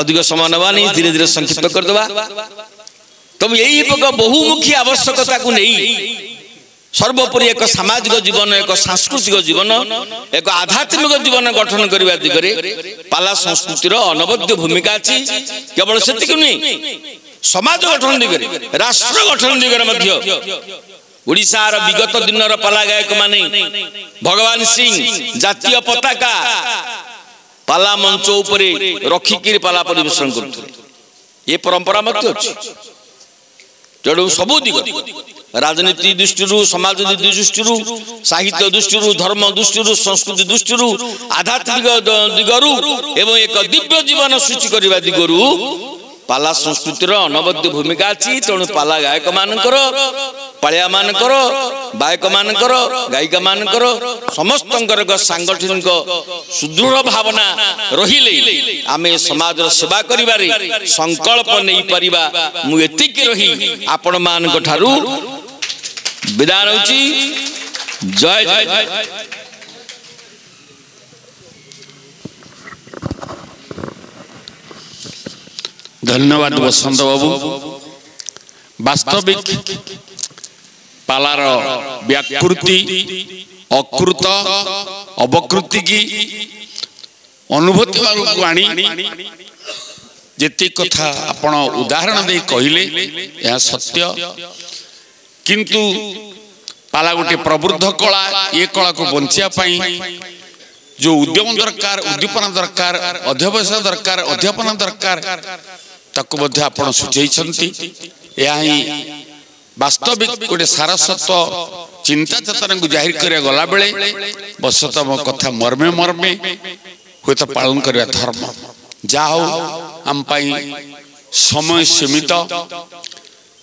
अधिक समय नवा नहीं धीरे धीरे संक्षिप्त करदे तब यही बहुमुखी आवश्यकता को नहीं सर्वोपरि एक सामाजिक जीवन एक सांस्कृतिक जीवन एक आध्यात्मिक जीवन गठन करने दिगरे पाला संस्कृतिर अनवद्य भूमिका अच्छी केवल से नहीं समाज गठन दिगरे राष्ट्र गठन दिगरे मध्य ओडिशार विगत दिनर पाला गायक माने भगवान सिंह जातीय पताका पाला मंच उपरे रखिकी पाला परिवेशन करते ये परंपरा मध्य अच्छी तेणु सबू दिग राजनीति दृष्टि समाज दृष्टि साहित्य दृष्टि धर्म दृष्टि संस्कृति दृष्टि आध्यात्मिक दिगरु एवं एक दिव्य जीवन सृष्टि करने दिगरु पाला संस्कृतिर अनवद्य भूमिका अच्छी तेणु पाला गायक मानकर पालिया मानकर गायक मानकर गायिका मानकर समस्त सांगठनिक सुदृढ़ भावना रहिले आमे समाज सेवा करिबारे संकल्प नहीं परिबा मु एतिकी रही आपण मानक ठारू विदाय होची जय जय धन्यवाद वसंत बाबू वास्तविक पालार व्याकृति अकृत अवकृति की अनुभूति को आनी जेती कथा आपण उदाहरण दे कहले यह सत्य किंतु पाला गोटे प्रबुद्ध कला ये कला को बंचिया पाई जो उद्यम दरकार उद्दीपना दरकार अध्यवसाय दरकार अध्यापना दरकार ताको मध्य आपण सुझाइछंती या ही वास्तविक गोटे सारस्वत चिंता चेतना को जाहिर करिया गला बेले बसतम कथा मर्मे मर्मे हुए तो पालन करिया धर्म जा हो आम पाई समय सीमित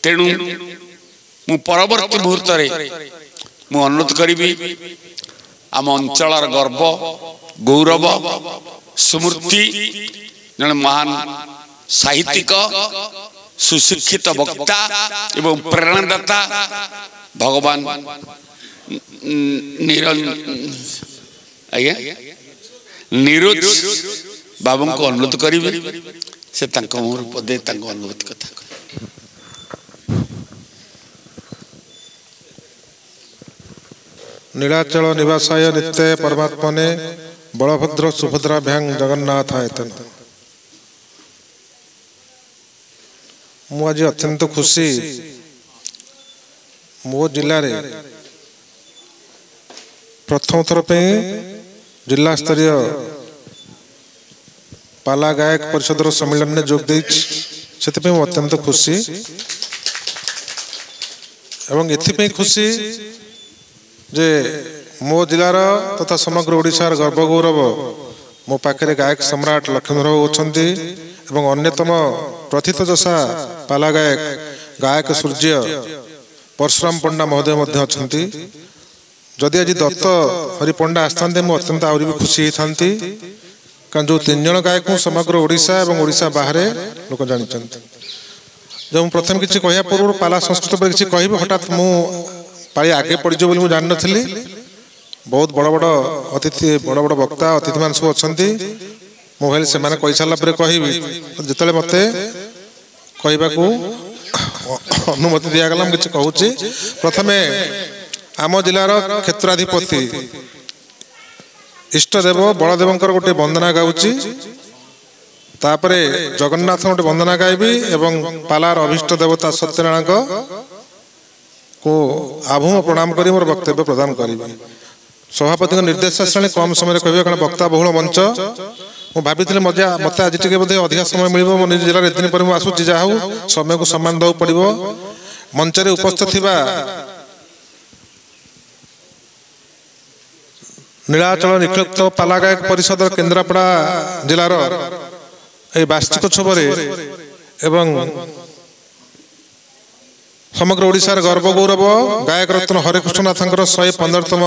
तेणु मु परवर्ती मुहूर्त रे मु अनुरोध करी आम अंचलर गर्व गौरव स्मृति जन महान साहित्यिक सुशिक्षित वक्ता एवं प्रेरणादाता भगवान निरोज बाबू को अनुरोध करी से पदे अनुभूति कथा नीलाचल निवासाय नित्य परमात्मने बलभद्र सुभद्रा भ्यांग जगन्नाथ आयतन मु आज अत्यंत खुशी मो जिले रे प्रथम थर पे जिला स्तरीय पाला गायक परिषद सम्मेलन में जोग देछि सेति मैं अत्यंत खुशी एवं एथि खुशी जे मो जिलार तथा समग्र ओडिशार गर्व गौरव मो पाखे गायक सम्राट लक्ष्मण अच्छा एवं अन्यतम प्रथितयशा पाला गायक गायक सूर्य परशुराम पंडा महोदय अच्छा जदि आज दत्त हरि पंडा आसते मुझे अत्यंत आहरी भी खुशी होती कारण जो 3 जन गायक समग्र ओडिशा एवं ओडिशा बाहर लोक जानते जब प्रथम किसी कहया पूर्व पाला संस्कृत पर किसी कह हठात मु पाली आगे पड़ज बोली मुझे जान नी बहुत बड़ बड़ अतिथि बड़ बड़ वक्ता अतिथि मान सब अच्छा मोबाइल से मैंने कही सारा कह जिते मत कहवा अनुमति दिगला मुझे कहूँ प्रथम आम जिलार क्षेत्राधिपति इष्टदेव बलदेव गोटे वंदना गाँची तापरे जगन्नाथ गोटे वंदना गायबी एवं पालार अभीष्ट देवता सत्यनारायण को आभूम प्रणाम कर मोर वक्तव्य प्रदान करी सभापति निर्देश श्रेणी कम समय कह कारण वक्ता बहुल मंच मुझे भाई मत आज टे बोधे अधिक समय मिल मो निज जिले एत दिन पर आसूँ जहाँ हूँ समय को सम्मान देवाक पड़ो मंच उपस्थित थिबा नीलाचल निखिलुक्त पाला गायक परिषद केन्द्रापड़ा जिलार ए वार्षिक उत्सव एवं समग्र ओडिशार गर्व गौरव गायक रत्न हरिकृष्णनाथ 115तम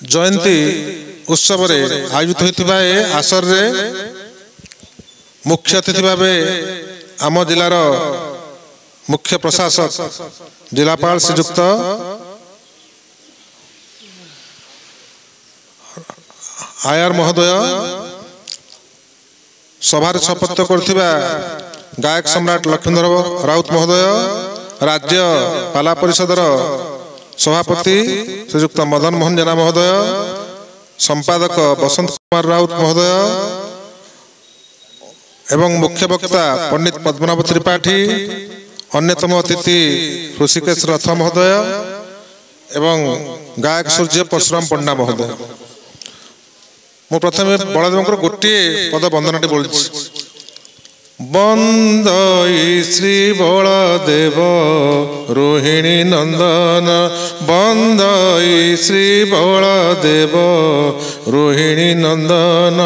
जयंती उत्सव आयोजित होता है आसर रे मुख्य अतिथि भाव आम जिलार मुख्य प्रशासक जिलापाल श्रीजुक्त आयर महोदय सभार शपथ करथिबा गायक सम्राट लक्ष्मण राउत महोदय राज्य पाला परिषदर सभापति श्रीजुक्त मदन मोहन जेना महोदय संपादक बसंत कुमार राउत महोदय एवं मुख्य वक्ता पंडित पद्मनाभ त्रिपाठी अन्यतम अतिथि ऋषिकेश रथ महोदय एवं गायक सूर्य परशुराम पंडा महोदय मु प्रथम बलदेव गोटे पद वंदना बोल बंदई श्री बलदेव रोहिणी नंदन बंदई श्री बलदेव रोहिणी नंदन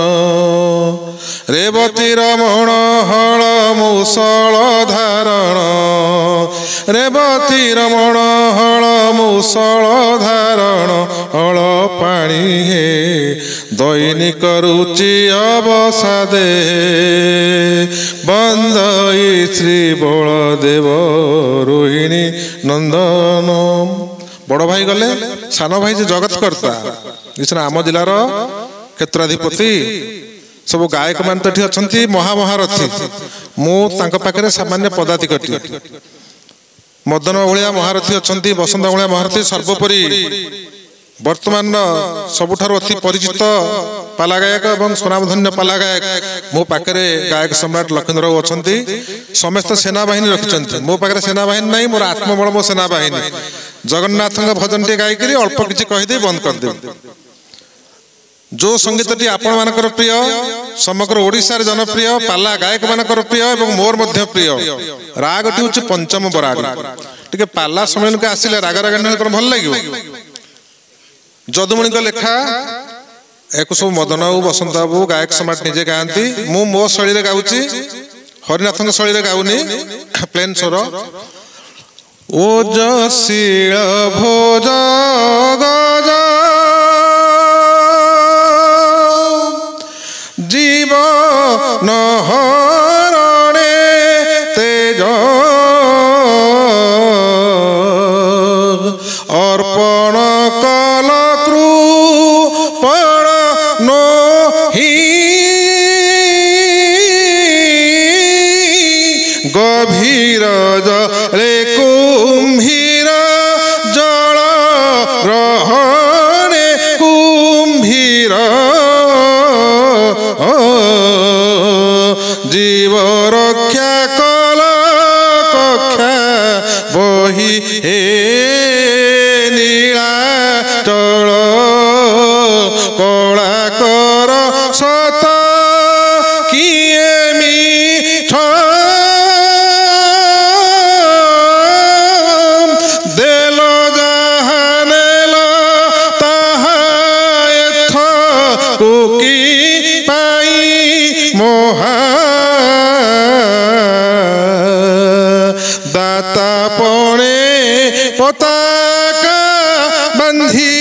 रेवती रमण हल मुसल धारण रेवती रमण हल मुसल धारण हल पाणी हे दैनिक रुचि अवसादे बंदई श्री बलदेव रोहिणी नंदन बड़ भाई गले सान भाई जगत कर्ता आम जिलार क्षेत्राधिपति सब गायक मान तो अच्छा महामहारथी मुझे सामान्य पदाधिकारी मदन भाया महारथी अच्छा बसंत भाया महारथी सर्वोपरि वर्तमान सबुठार अति परिचित पाला गायक और स्वनामधन्य पाला गायक मो पाखे गायक सम्राट लक्ष्मण अच्छा समस्त सेनाबाहिनी रखिंट मो पाखे सेनाबाहिनी नहीं मोर आत्मबल मो सेनाबाहिनी जगन्नाथ भजन टे गायक अल्प किसी कहीदे बंद करदे जो संगीत टी आपण मानकर प्रिय समग्र ओडिशा जनप्रिय पाला गायक मानकर प्रिय और मोर मध्य प्रिय राग टी हूँ पंचम बराग टे पाला सम्मेलन को आसिले राग राग भल लगे जदुमणि को लेखा एक सब मदन बाबू बसंत बाबू गायक सम्राट निजे गाँती मु मो शैली गाँची हरिनाथ शैली गाऊनी प्लेन स्वर ओजशील भोज गज जीवन हरणे तेज अर्पण कल कृपण नो ही गभीर जले कुम्भीर जल रह पताका बंधी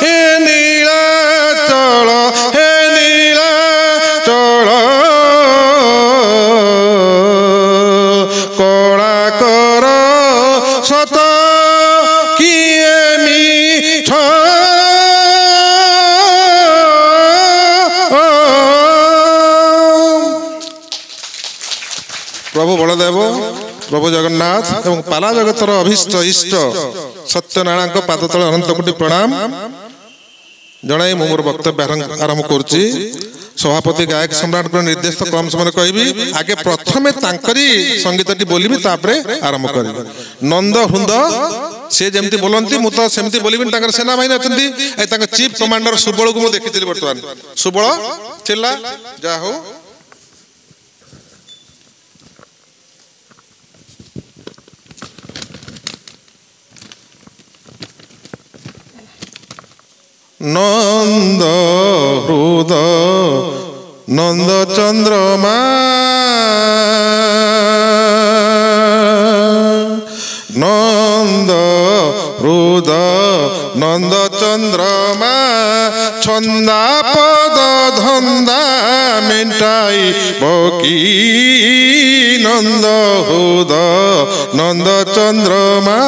हे नीलाचल हे नीलाचल कड़ा कर सत किए मिठ प्रभु बलदेव प्रभु जगन्नाथ एवं पाला जगतर अभीष्ट इष्ट सत्यनारायण पाद तले अनंत कोटि प्रणाम जनाई मोर वक्तव्य आरंभ करुच्ची। सभापति गायक सम्राट निर्देश तो कम समय कहबी आगे प्रथमे तांकरी संगीतटी बोलिबी तापरे आरंभ करिबी। नंद हृंद से जेमती बोलंती मु तो सेमती बोलिबी। तांकर सेना बाहिनी अछंती ए तांकर चीफ कमांडर सुबल को मु देखिथिली वर्तमान सुबल थिला जा हो नंद हृद नंद चंद्रमा नंद हृद नंद चंद्रमा छंदा पद धंदा मेंटाई बकी नंद हृद नंद चंद्रमा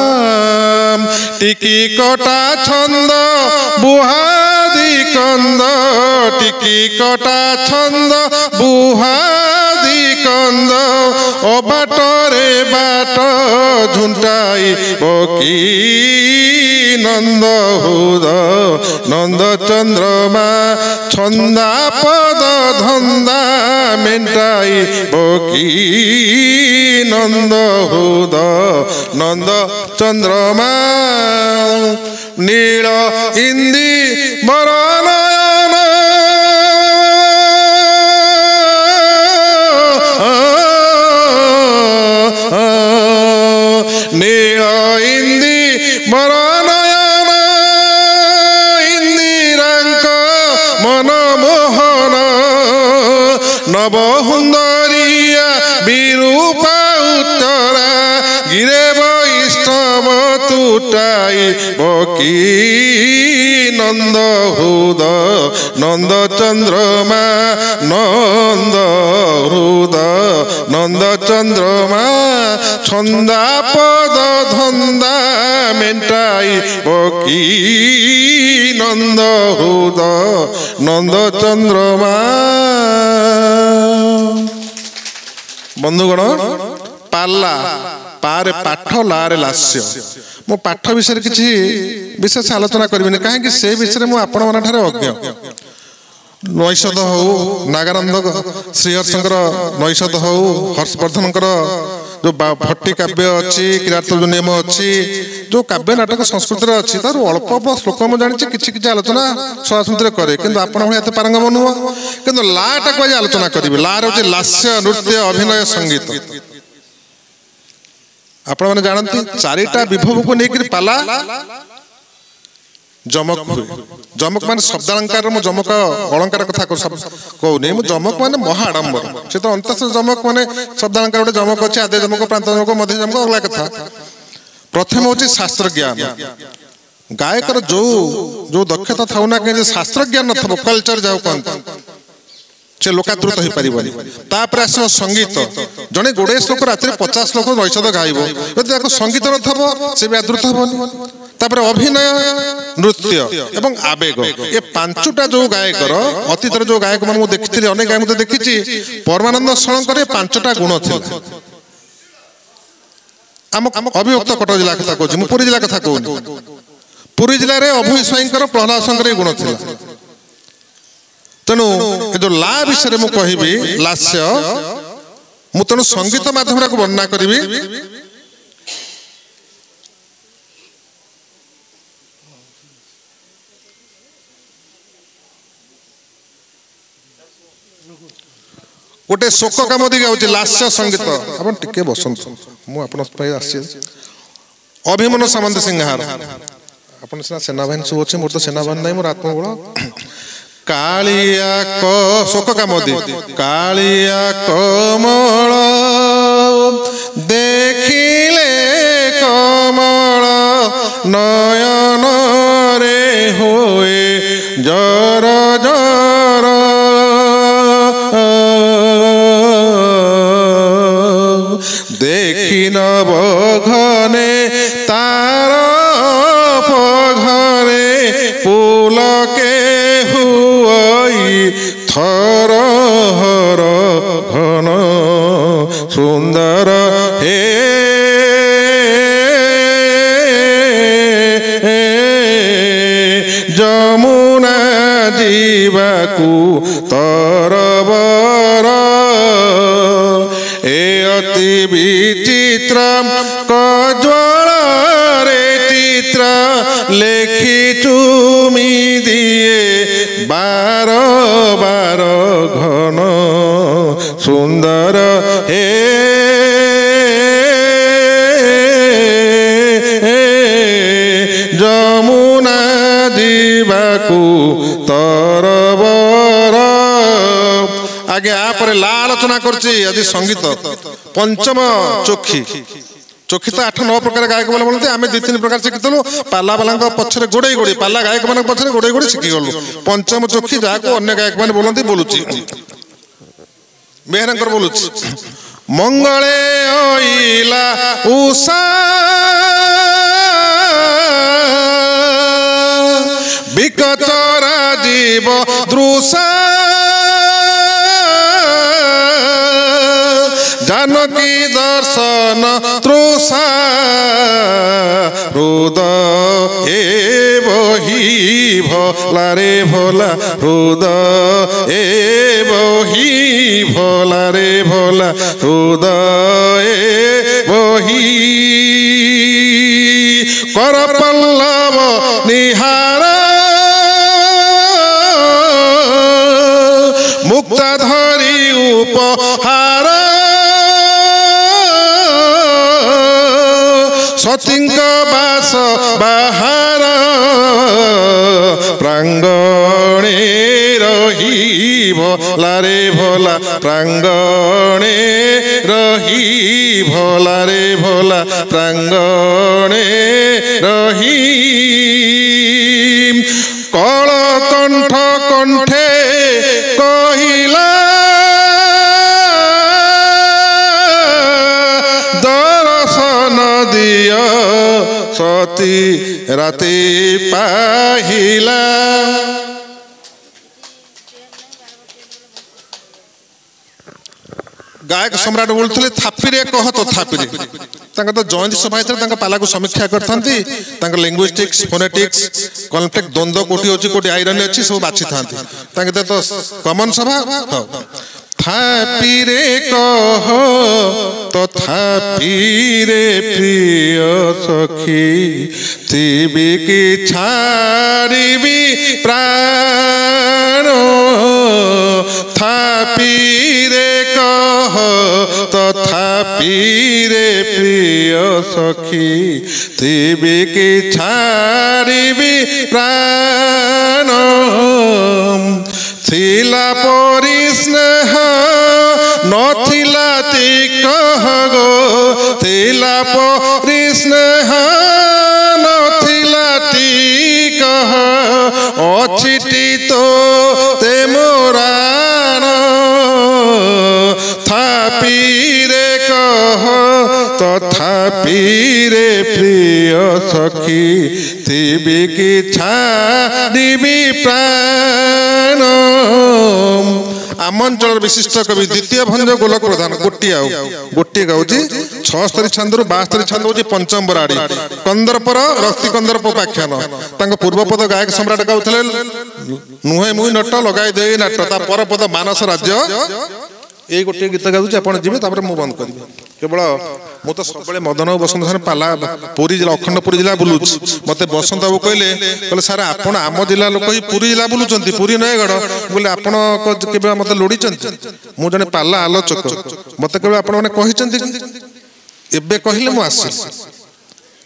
टिकी कटा छंद बुहादी कंद टिकी कटा छंद बुहादी कंद ओ बाटरे बाट झुंटाई बकी नंद हृद नंद चंद्रमा छंदा पद धंदा मेंटाई बकी नंद हृद नंद चंद्रमा नील इंदी बरनयन नील इंदी बरनयन इंदिरांक मनमोहन नवहुंदरिया विरूपा उत्तरा गिरे वैष्णव तुटाई बकी नंद हृद नंद चंद्रमा नंद हृद नंद चंद्रमा छंदा पद धंदा मेंटाई बकी नंद हृद नंद चंद्रमा। बंधुगण पाला पारे पाठ लारे लास्य मो पाठ विषय किसी विशेष आलोचना करिबिनी काहे से विषय मु आपण मन ठारे अज्ञ नैषध हो नागानंद श्रीहर्षंकर नैषध हो हर्षवर्धनकर जो भट्टी काव्य अच्छी किरात नियम अच्छी जो काव्य नाटक संस्कृत अच्छी तार अल्प अल्प श्लोक मुझे जानी किसी किसी आलोचना सभास्मृति करे कि आपण भाई पारंगम नुह कि लाटा को आज आलोचना करी लार हूँ लास्य नृत्य अभिनय संगीत आपण मैंने जानती चारिटा विभव को लेकर पाला जमक हुए जमक मान शब्दालंकार जमक अलंकार कथा कहूनी जमक मान महाआडंबर से तो अंत जमक मान शब्दालंकार गोटे जमक अच्छे आदि जमक प्रांत जमक मध्य जमक अगला कथा प्रथम हूँ शास्त्र ज्ञान गायकर जो जो दक्षता था ना कहीं शास्त्र ज्ञान न कल्चर जाओ कहते से लोकादृत हो पार आस संगीत जड़े 20 लोक रात 50 लोक नैषध गायब यदि संगीत न से भी आदृत हेनी अभिनय नृत्य एवं आवेग ये पांचटा जो गायकर अतीतर जो गायक मान देखी अनेक गायक देखी परमानंद शरणकर पांचटा गुण थी अभिभक्त कटक जिला कथा कहूँ पुरी जिला कथा कहूँ पुरी जिले में अभय स्वाईंकर प्रहलाद शंकर गुण थी तेणु जो ला विषय में कहबी लास्य मु तेणु संगीत माध्यम वर्णना करी गोटे शोक काम दी गाँव लास्य संगीत आप टे बसत मुझे अभिमन्यु सामंत सिंहार आप सेनाबाहिनी सब अच्छे मोर तो सेनाबाहिनी नहीं मोर आत्मबल कालिया को शोक काम दी कालिया कमल देखी नब घने तार पघने पुलके हुई थर हर घन सुंदर हे जमुना जीवाकू तरबर ए अति विचित्र कज्वल रे चित्र लेखी चुमी दिए बार बार घन सुंदर हे जमुना जीवाकू तरबर आगे आपर ला आलोचना करछि आज संगीत पंचम चोखी चोखी तो 8-9 प्रकार गायक बोले बोलते आम 2-3 प्रकार शिखिलु पाला बाला पछरे गोड़े गोड़े पाला गायक मान पछरे गोड़े गोड़े शिखिगलु पंचम चोखी जहाँ अन्य गायक मैंने बोलती बोलुची बेहरंकर बोलुची मंगले ओइला उषा बिकचरा जीव द्रुषा जानकी दर्शन तृषा हृदय बही भोला रे भोला हृदय बही भोला रे भोला हृदय बही कर पल्लव निहार मुक्ता धरी उपहार सतींक बास बाहार प्रांगणे रही भोला रे भोला प्रांगणे रही भोला रे भोला प्रांगणे रही कल कंठ कंठे कहिला दिय सती राति पाहिला गायक सम्राट बोलते थापिरे कह तो थापिरे तो जयंती सभा पाला को समीक्षा करते लिंग्विस्टिक्स फोनेटिक्स कन्फ्लिक्ट द्वंद्व कोटी होची कोटी आयरन अच्छी सब बाछी था तो कमन सभा थापिरे कह तो थापिरे प्रिय सखी थिबी की छाड़बी प्राण थापिरे कह तो थापिरे प्रिय सखी थिबी की छाड़बी प्राण थिला परि स्नेह नथिला तिकह गो थिला परि स्नेह नथिला तिकह अछिटी तो ते मोरान थापिरे कह तथापिरे प्रिय सखी थिबी की छाड़बी प्राण आम अंचल विशिष्ट कवि द्वितीय भंज गोलक प्रधान गोटे गाँची 76 छंदर 72 छंद हूँ पंचम बराड़ी कंदर्पर रक्ति कंदर्प उपाख्यान पूर्वपद गायक सम्राट गाँव नुहे मुहि नट लगाई दे नाट ता परपद मानस राज्य ये गोटे गीत गाँच आप जी मुझे बंद करी केवल मु तो सब मदन बसंत सारे पाला पुरी जिला अखंड पुरी जिला बुलूच मत बसंत बाबू कहले सार आपण आम जिला लोक ही पुरी जिला बुलूचंती पुरी नयगढ़ बोले आपण केबे मत लोड़ी मु जने पाला आलोचक मत केवल आपण माने कहिचंती एबे कहिले मु आसी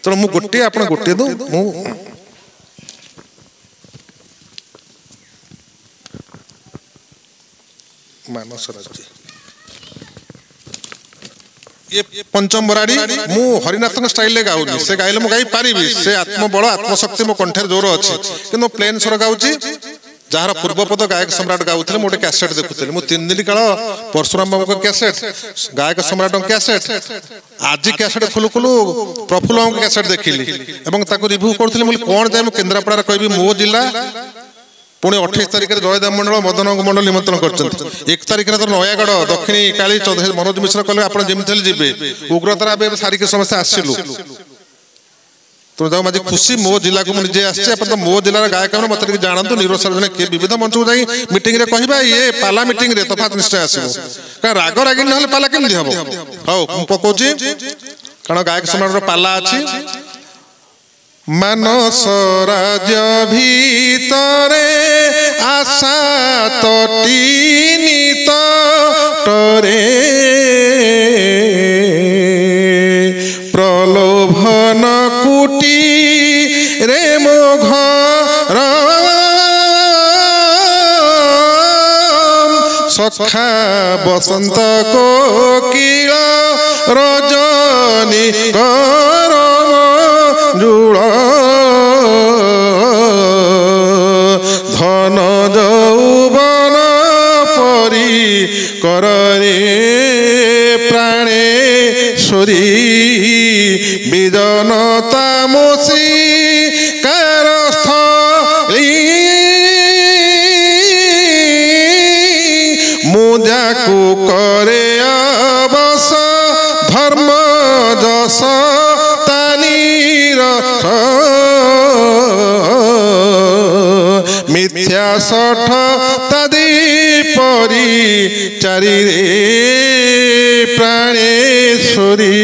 तो मु गोटे आपण गोटे दो मु मानस राज्य ये पंचम बराड़ी मु हरिनाथ स्टाइल गाऊनी से गाइले मु गाई पारिबी से आत्मबल आत्मशक्ति मो कंठे जोर अछि किंतु प्लेन स्वर गाउची ଯାହାର ପୂର୍ବପଦ ଗାୟକ ସମ୍ରାଟ ଗାଉଥିଲେ ମୁଁ ଗୋଟେ କ୍ୟାସେଟ୍ ଦେଖୁଥିଲି। ମୁଁ 3 ଦିନ କାଳ ପରଶୁରାମ ବାବୁଙ୍କ କ୍ୟାସେଟ୍, ଗାୟକ ସମ୍ରାଟଙ୍କ କ୍ୟାସେଟ୍, ଆଜି କ୍ୟାସେଟ୍ ଖୋଲୁ ଖୋଲୁ ପ୍ରଫୁଲ୍ଲ ବାବୁଙ୍କ କ୍ୟାସେଟ୍ ଦେଖିଲି ଏବଂ ତାକୁ ରିଭ୍ୟୁ କରୁଥିଲି। ମୁଁ କ'ଣ ଯାଇ ମୁଁ କେନ୍ଦ୍ରାପଡ଼ାରେ କହିବି ମୋ ଜିଲ୍ଲା, ପୁଣି 28 ତାରିଖରେ ଜୟଦେବ ମଣ୍ଡଳ ମଦନ ମଣ୍ଡଳ ନିମନ୍ତ୍ରଣ କରିଛନ୍ତି। 1 ତାରିଖରେ ତ ନୟାଗଡ଼ ଦକ୍ଷିଣୀ କାଳୀ ମନୋଜ ମିଶ୍ର କହିଲେ ଆପଣ ଯେମିତି ହେଲେ ଯିବେ। ଉଗ୍ରତାରା ଏବେ ସାରିକି ସମସ୍ତେ ଆସିଲୁ। ତୁମେ ଯାଉ ଆଜି ଖୁସି ମୋ ଜିଲ୍ଲାକୁ ମୁଁ ନିଜେ ଆସିଛି। ଆପଣ ତ ମୋ ଜିଲ୍ଲାର ଗାୟକ ମାନେ ମତେ ଟିକେ ଜାଣନ୍ତୁ। ନିରୋଜ ସାର୍ଜନ କିଏ ବିବିଧ ମଞ୍ଚକୁ ଯାଇ ମିଟିଂରେ କହିବା ଇଏ ପାଲା ମିଟିଂରେ ତଫାତ ନିଶ୍ଚୟ ଆସିବ। କାରଣ ରାଗ ରାଗିଣୀ ନହେଲେ ପାଲା କେମିତି ହବ? ହଉ ମୁଁ ପକଉଛି, କାରଣ ଗାୟକ ସମ୍ରାଟର ପାଲା ଅଛି। ମାନସ ରାଜ୍ୟ ଭିତରେ ଆଶା ତଟିନି ତଟରେ ପ୍ରଲୋଭନ କୁଟି ରେ ମୋ ଘର ସଖା ବସନ୍ତ କୋକିଳ ରଜନୀ କରମ ଜୁଳ ଧନ ଯୌବନ ପରି କରରେ ପ୍ରାଣେଶ୍ୱରୀ ବିଜନତା ମୋଷୀ କାରସ୍ଥଳୀ ମୁଁ ଯାକୁ କରେ ଅବସ ଧର୍ମ ଯଶ ତାନିର ମିଥ୍ୟା ଷଠ ତାଦି ପରି ଚାରିରେ ପ୍ରାଣେଶ୍ୱରୀ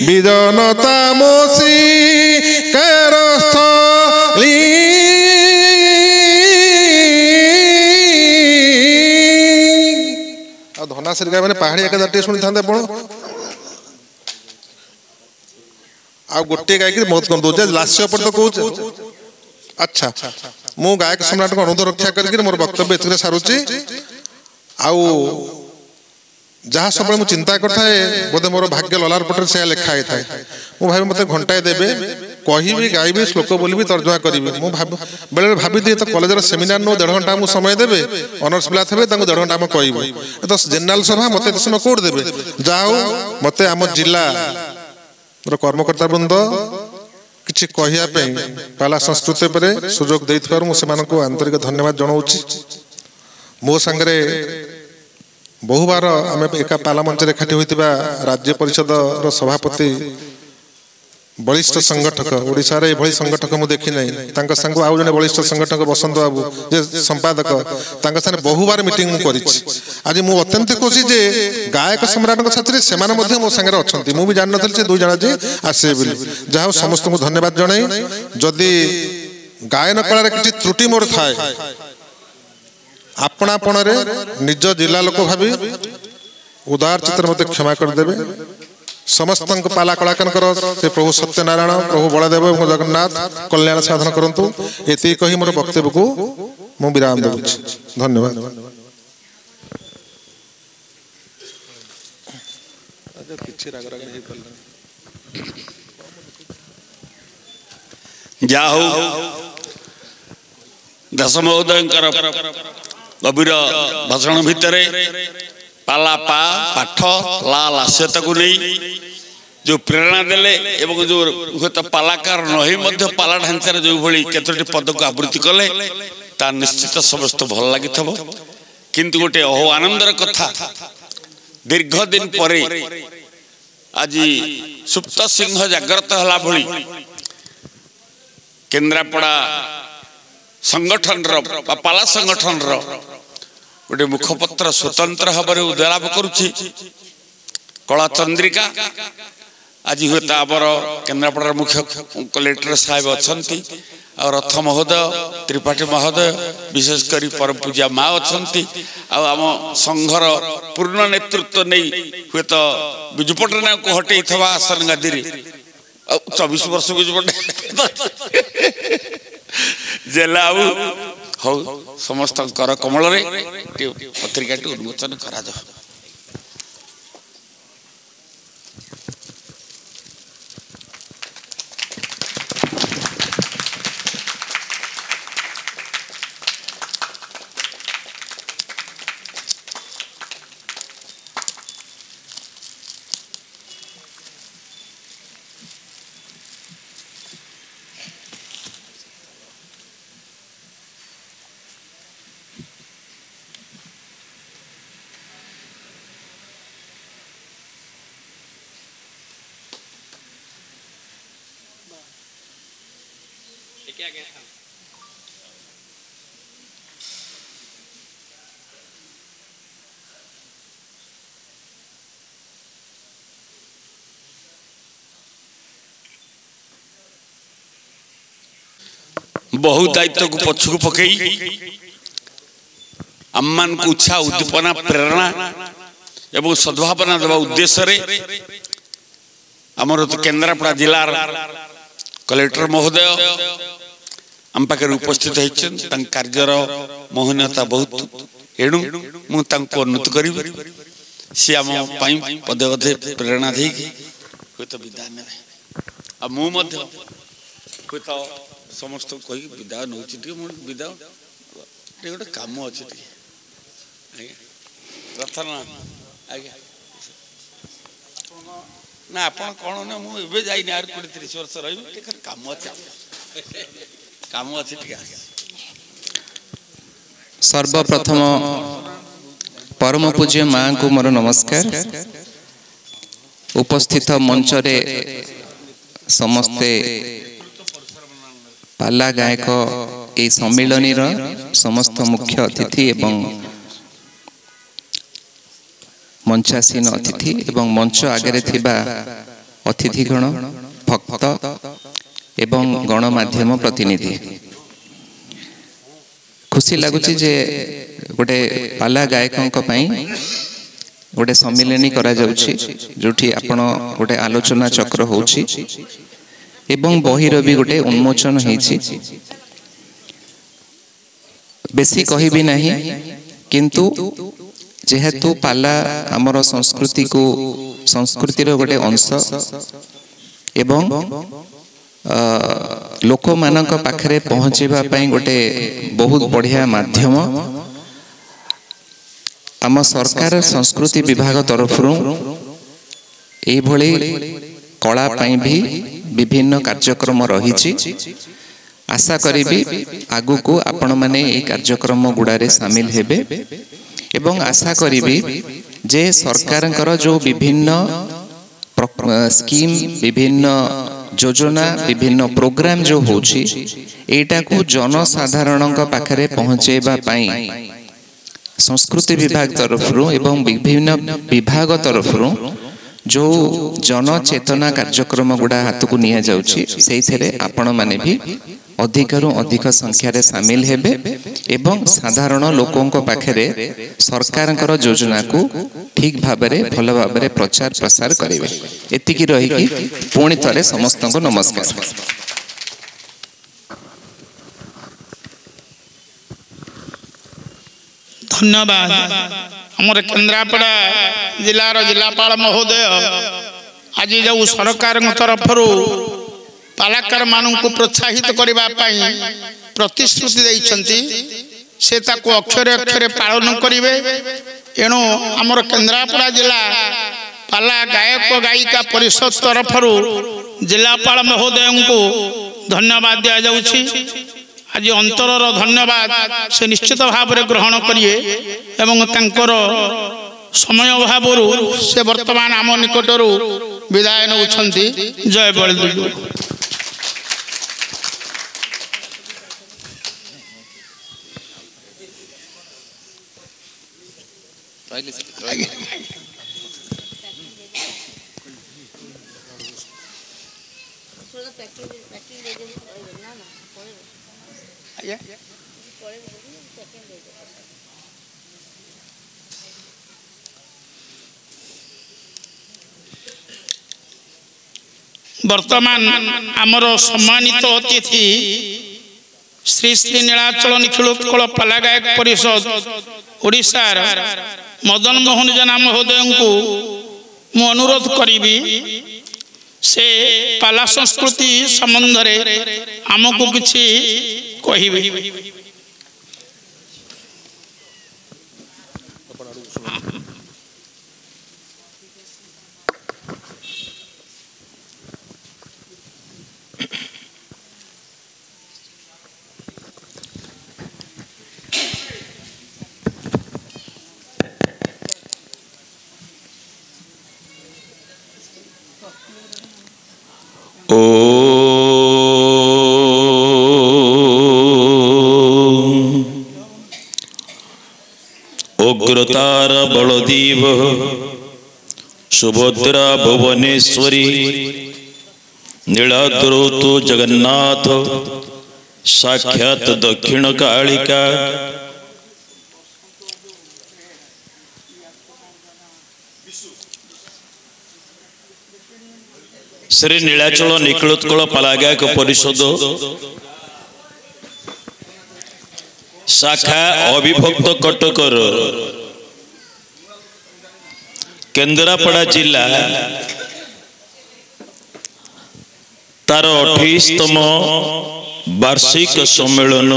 ବିଜନତା ମୋଷୀ କାରସ୍ଥଳୀ ଆଉ ଧନାଶ୍ରୀ ଗାଈ ମାନେ ପାହାড়ିଆ ଏକା ଟିକେ ଶୁଣିଥାନ୍ତେ ଆପଣ। ଆଉ ଗୋଟିଏ ଗାଇକି ବହୁତ କମ ଦଉଛି ଲାସ୍ୟ ପଟେ ତ କହୁଛେ। ଆଚ୍ଛା ମୁଁ ଗାୟକ ସମ୍ରାଟଙ୍କ ଅନୁରୋଧ ରକ୍ଷା କରିକି ମୋର ବକ୍ତବ୍ୟ ଏଥିରେ ସାରୁଛି। ଆଉ ଯାହା ସବୁବେଳେ ମୁଁ ଚିନ୍ତା କରିଥାଏ ବୋଧେ ମୋର ଭାଗ୍ୟ ଲଲାର ପଟରେ ସେୟା ଲେଖା ହେଇଥାଏ। ମୁଁ ଭାବି ମୋତେ ଘଣ୍ଟାଏ ଦେବେ, କହିବି ଗାଇବି ଶ୍ଲୋକ ବୋଲିବି ତର୍ଜମା କରିବି। ମୁଁ ବେଳେବେଳେ ଭାବିଦିଏ ତ କଲେଜର ସେମିନାର ନୁ 1.5 ଘଣ୍ଟା ଆମକୁ ସମୟ ଦେବେ, ଅନର୍ସ ପିଲା ଥିବେ ତାଙ୍କୁ 1.5 ଘଣ୍ଟା ଆମେ କହିବୁ। ତ ଜେନେରାଲ ସଭା ମୋତେ ଏତେ ସମୟ କୋଉଠି ଦେବେ? ଯାହା ହଉ ମୋତେ ଆମ ଜିଲ୍ଲା କର୍ମକର୍ତ୍ତା ବୃନ୍ଦ କିଛି କହିବା ପାଇଁ ପାଲା ସଂସ୍କୃତି ଉପରେ ସୁଯୋଗ ଦେଇଥିବାରୁ ମୁଁ ସେମାନଙ୍କୁ ଆନ୍ତରିକ ଧନ୍ୟବାଦ ଜଣାଉଛି। ମୋ ସାଙ୍ଗରେ ବହୁବାର ଆମେ ଏକା ପାଲା ମଞ୍ଚରେ ଏକାଠି ହୋଇଥିବା ରାଜ୍ୟ ପରିଷଦର ସଭାପତି ବଳିଷ୍ଠ ସଂଗଠକ, ଓଡ଼ିଶାରେ ଏଭଳି ସଂଗଠକ ମୁଁ ଦେଖି ନାହିଁ। ତାଙ୍କ ସାଙ୍ଗକୁ ଆଉ ଜଣେ ବଳିଷ୍ଠ ସଂଗଠକ ବସନ୍ତ ବାବୁ ଯେ ସମ୍ପାଦକ, ତାଙ୍କ ସାଙ୍ଗରେ ବହୁବାର ମିଟିଂ ମୁଁ କରିଛି। ଆଜି ମୁଁ ଅତ୍ୟନ୍ତ ଖୁସି ଯେ ଗାୟକ ସମ୍ରାଟଙ୍କ ସାଥିରେ ସେମାନେ ମଧ୍ୟ ମୋ ସାଙ୍ଗରେ ଅଛନ୍ତି। ମୁଁ ବି ଜାଣିନଥିଲି ସେ 2 ଜଣ ଆଜି ଆସିବେ ବୋଲି। ଯାହା ହଉ ସମସ୍ତଙ୍କୁ ଧନ୍ୟବାଦ ଜଣାଇ, ଯଦି ଗାୟନ କଳାରେ କିଛି ତ୍ରୁଟି ମୋର ଥାଏ ଆପଣାପଣରେ ନିଜ ଜିଲ୍ଲା ଲୋକ ଭାବି ଉଦାର ଚିତ୍ତରେ ମୋତେ କ୍ଷମା କରିଦେବେ। ସମସ୍ତଙ୍କ ପାଲା କଳାକାରଙ୍କର ସେ ପ୍ରଭୁ ସତ୍ୟନାରାୟଣ, ପ୍ରଭୁ ବଳଦେବ ଏବଂ ଜଗନ୍ନାଥ କଲ୍ୟାଣ ସାଧନ କରନ୍ତୁ। ଏତିକି କହି ମୋର ବକ୍ତବ୍ୟକୁ ମୁଁ ବିରାମ ଦେଉଛି। ଧନ୍ୟବାଦ। ଯାହା ହଉ ଦାସ ମହୋଦୟଙ୍କର ଗଭୀର ଭାଷଣ ଭିତରେ ପାଲା ପାଠ ଲାସ୍ୟତାକୁ ନେଇ जो प्रेरणा देले एवं जो हुए पालाकार नही मध्य पाला ढांचार जो भली केतोटी पद को आवृत्ति कले ता निश्चित समस्त भल लगी किंतु गोटे अहो आनंदर कथा दीर्घ दिन परे आज सुप्त सिंह जाग्रत हला भली केन्द्रापड़ा संगठन पाला संगठन गोटे मुखपत्र स्वतंत्र भाव में उदलाभ करुछि कला चंद्रिका आज हुए आमर केन्द्रापड़ार मुख्य कलेक्टर साहेब अच्छा और रथ महोदय त्रिपाठी महोदय विशेषकर परम पूजा माँ अच्छा आम संघर पूर्ण नेतृत्व नहीं हुए तो विजु पट्टनायक को हटे आसन गादी 24 वर्ष विजु पट्टनायक जेला हो समस्त कर कमल पत्रिका उन्मोचन करा बहु दायित्व को पछकु पकई आम्मान को उत्साह उद्दीपना प्रेरणा एवं सद्भावना देवा उद्देश्य रे आमर तो केन्द्रापड़ा जिलार कलेक्टर महोदय आम पाखे उपस्थित होती कार्यर मोहनीयता बहुत एणु मुझे अनुरोध करी सी आम पदे पदे प्रेरणा दे तो विदाय ने तो समस्त कही विदाय नौ विदाय गोटे कम अच्छे रथना आज्ञा ना आप कौन ना मुझे जाइए 20-30 वर्ष रही कम अच्छे कम अच्छे सर्वप्रथम परम पूज्य माँ को मोर नमस्कार। उपस्थित मंच रे समस्ते पाला गायक ए सम्मिलनी समस्त मुख्य अतिथि एवं मंचासीन अतिथि एवं मंच आगे थिबा अतिथिगण भक्त एवं गणमाध्यम प्रतिनिधि खुशी लगुच जे गोटे पाला गायकों पई गोटे सम्मिलनी करा जाउछि जोठी आपण गोटे आलोचना चक्र होउछि एवं बहिर भी गोटे उन्मोचन होइछि। बेसी कहिबी नहीं किंतु जेहेतु पाला आमर संस्कृतिर गोटे अंश एवं लोक मानक पाखरे पहुँचेबा पई गोटे बहुत बढ़िया माध्यम आम सरकार संस्कृति विभाग तरफ एई भली कला पई भी विभिन्न कार्यक्रम रही। आशा करी आगु को आपण माने ए कार्यक्रम गुड़ारे सामिल हेबे एवं आशा करी जे सरकार जो विभिन्न स्कीम विभिन्न योजना विभिन्न प्रोग्राम जो होछि एटा को जनसाधारण पाखरे पहुँचेबा पई संस्कृति विभाग तरफ एवं विभिन्न विभाग तरफ जो जनचेतना कार्यक्रम गुड़ा हाथ को निया जाउछि सेइथिरे आपण माने भी अधिकरु अधिक संख्या रे शामिल हेबे एवं साधारण लोकों को पाखरे सरकारकर योजना को ठीक भाबरे भल भाबरे प्रचार प्रसार करिवे। एतिकी रही कि पुणी थरे समस्त को नमस्कार। धन्यवाद। हमर केन्द्रापड़ा जिलार जिलापाल महोदय आज जो सरकार तरफ पालाकार मानू प्रोत्साहित करने प्रतिश्रुति देइछंती से ताको अक्षरे अक्षरे पालन करेंगे। एणु आमर केन्द्रापड़ा जिला पाला गायक गायिका परिषद तरफ जिलापाल महोदय को धन्यवाद दिया जाउछि। आज अंतरर धन्यवाद से निश्चित भाव में ग्रहण करिए एवं तांकर समय अभाव से वर्तमान आम निकटर विदाय नौछंती। जय बलदेव। वर्तमान आमर सम्मानित अतिथि श्री श्री नीलाचल निखिल उत्कल पाला गायक परिषद ओडिशार मदन मोहन जेना महोदय को मु अनुरोध करी से पाला संस्कृति संबंध रे आमको किछि कहिबे। ओ ଅଗ୍ରତାର ବଳଦେବ ସୁଭଦ୍ରା ଭୁବନେଶ୍ୱରୀ ନୀଳାଦ୍ରୌତ ଜଗନ୍ନାଥ ସାକ୍ଷାତ ଦକ୍ଷିଣ କାଳିକା ଶ୍ରୀ ନୀଳାଚଳ ନିକଳୋତ୍କଳ ପାଲାଗାୟକ ପରିଷଦ ଶାଖା ଅବିଭକ୍ତ କଟକର କେନ୍ଦ୍ରାପଡ଼ା ଜିଲ୍ଲା ତାର 28ତମ ବାର୍ଷିକ ସମ୍ମେଳନ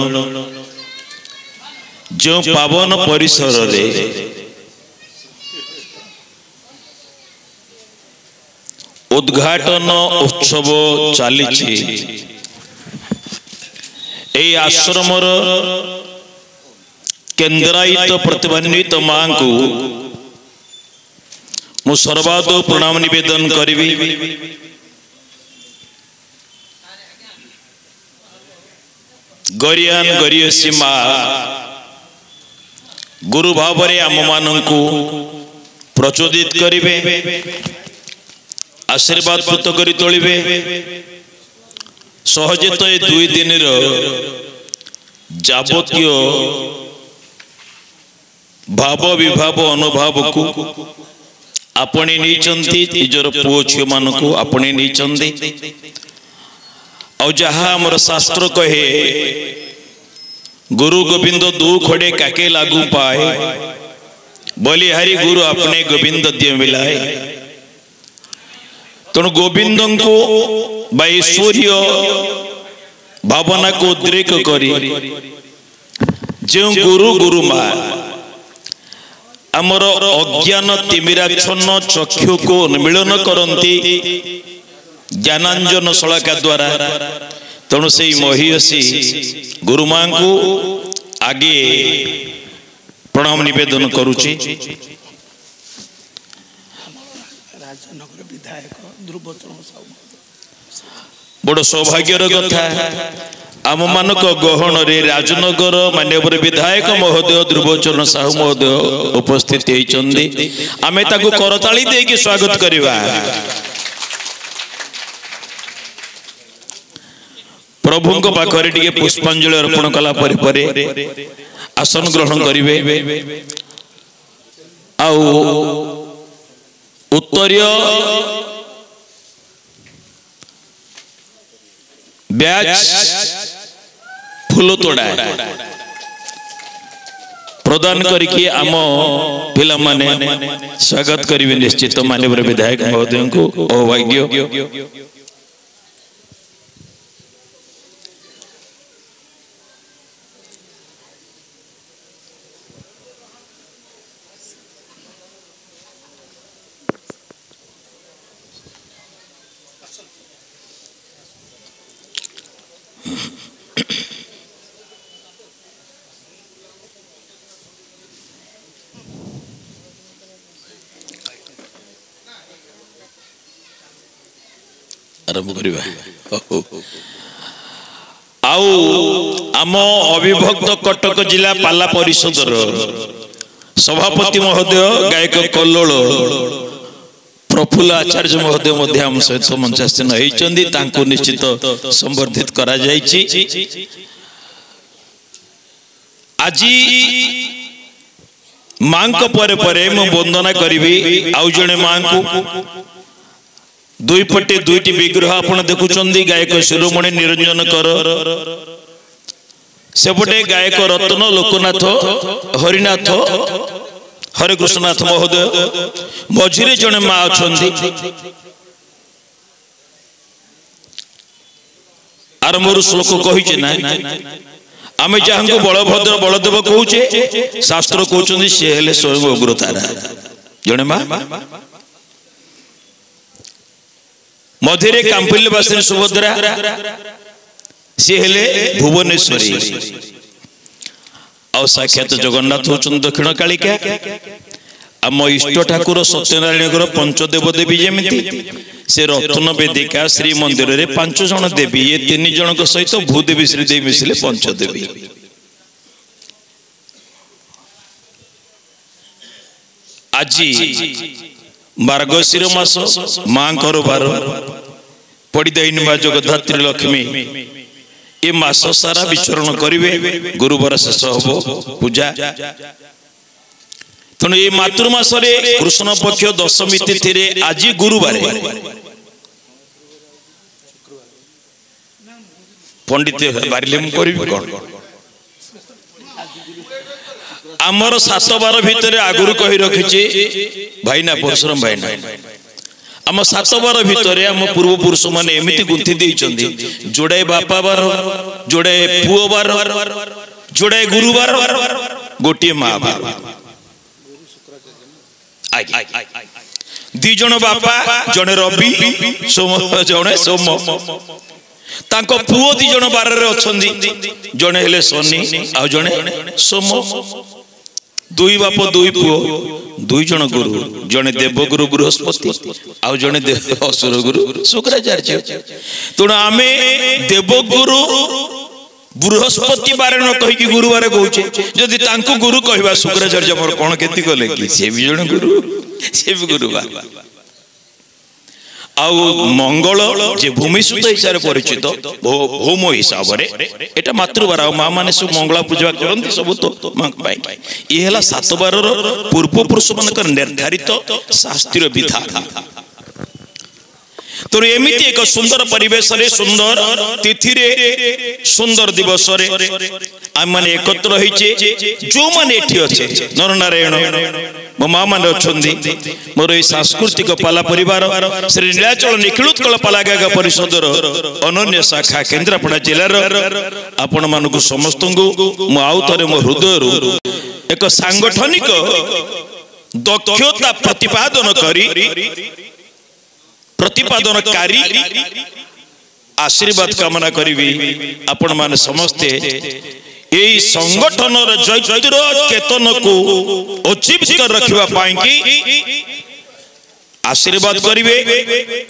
ଯେଉଁ ପାବନ ପରିସରରେ ଉଦ୍ଘାଟନ ଉତ୍ସବ ଚାଲିଛି। ଏହି ଆଶ୍ରମର କେନ୍ଦ୍ରାୟିତ ପ୍ରତିଭାନ୍ୱିତ ମାଙ୍କୁ ମୁଁ ସର୍ବାଦୌ ପ୍ରଣାମ ନିବେଦନ କରିବି। ଗରିୟାନ ଗରିୟସୀ ମା ଗୁରୁ ଭାବରେ ଆମମାନଙ୍କୁ ପ୍ରଚୋଦିତ କରିବେ, आशीर्वाद पुत करी तोलिबे। सहजे तो ये 2 दिनर जाबतीय भाव विभाव अनुभव को आपणी नहीं निजर पुओ झील मान को आपणी नहीं जहा आमर शास्त्र कहे गुरु गोविंद दू खड़े काके लागू पाए बलिहारी गुरु अपने गोविंद दिए मिलाए। तेणु गोविंद को ऐश्वर्य भावना को उद्रेक करी जो गुरु गुरुमा आमर अज्ञान तिमिराच्छन्न चक्षु को उन्मीलन करती ज्ञानांजन शलाका द्वारा। तेणु से महिषी गुरुमा को आगे प्रणाम निवेदन करुची। बड़ सौभाग्यर कथा आम मानक गहन रे राजनगर माननीय विधायक महोदय ध्रुवचरण साहू महोदय उपस्थित होती आम करताली देकी स्वागत करवा। प्रभु पाखरे टिके पुष्पांजलि अर्पण कला परे आसन ग्रहण करेंगे। उत्तरीय ब्याज फूल तोड़ा प्रदान करके आम पिला माने स्वागत करेंगे निश्चित माननीय विधायक महोदय को अभाग्य। आरंभ करिबा। आम अविभक्त कटक जिला पाला परिषदर सभापति महोदय गायक कल्लोल प्रफुल्ल आचार्य महोदय आम सहित मंचासीन होती निश्चित संबर्धित करा जायछि। आज मां को परे परे मु वंदना करी आउ जड़े मां को दुई पटे दुईटी विग्रह आपण देखुचंदी गायक शिरोमणि निरंजन कर सेपटे गायक रत्न लोकनाथ हरिनाथ हरे कृष्णनाथ महोदय मझिरे जने माँ अच्छा आरंभ श्लोक कही ना आम जहाँ को बलभद्र बलदेव कहे शास्त्र कहते सी हेले स्वयं उग्रतारा जने माँ मधुरे कांपिल्यवासिनी सुभद्रा सी हेले भुवनेश्वरी और साक्षात जगन्नाथ होचन दक्षिण कालिका आम इष्ट ठाकुर सत्यनारायण पंचदेव देवी जमी से रत्न वेदिका श्री मंदिर रे 5 जन देवी ये 3 जन सहित भूदेवी श्रीदेवी मिसिले पंचदेवी আজি मार्गशीर मास मांकर बार पड़ीदायिनी जगधात्री लक्ष्मी ए मास सारा विचरण करेंगे गुरुवार शेष हम पूजा तेणु ये मातृमास कृष्ण पक्ष दशमी तिथि आज गुरुवार पंडित बारिले कौन आमर 7 बार भितर आगुरी कही रखी भाईना परशुराम भाईना आम 7 बार भितर आम पूर्व पुरुष मैंने एमती गुंथी देइछन्ती जोड़ाए बापा बार जोड़ाए पुओ बार जोड़ाए गुरुवार गोटे माँ बार दी जन बापा जड़े रवि सोम जड़े सोम तांको पुओ दी जन बार अच्छी जड़े हेले शनि आ जड़े सोम दुई बाप दुई पुओ दुई जन गुरु जड़े देवगुरु बृहस्पति आउ जड़े असुर गुरु शुक्राचार्य तेणु आम देवगुरु बृहस्पति बार न कहीकि गुरुवार कहचे जदि तांको गुरु कहवा शुक्राचार्य मोर कौन केति कले कि से भी जन गुरु से भी गुरुवार आउ मंगल जे भूमिसुत हिसाब से परिचित भौम हिसाब से एटा मातृवार माँ मैंने सब मंगला पूजा करती सब तो ये 7 बार पूर्व पुरुष मान निर्धारित शास्त्रीय विधान तो एमती एक सुंदर परिवेश सुंदर तिथि सुंदर दिवस आम मैंने एकत्र होइचे जो मैंने एठी अच्छे नर नारायण मो माँ मैंने अच्छा मोर ये सांस्कृतिक पाला परिवार श्री नीलाचल निखिलोत्कल पालागागा परिषदर अनन्य शाखा केन्द्रापड़ा जिलार आपण मानक समस्त आउ थे मो हृदय एक सांगठनिक दक्षता प्रतिपादन करी प्रतिपादनकारी आशीर्वाद कामना करी आपण माने समस्ते यही संगठन चैत्र केतन को उज्जीवित रखा पाई आशीर्वाद करेंगे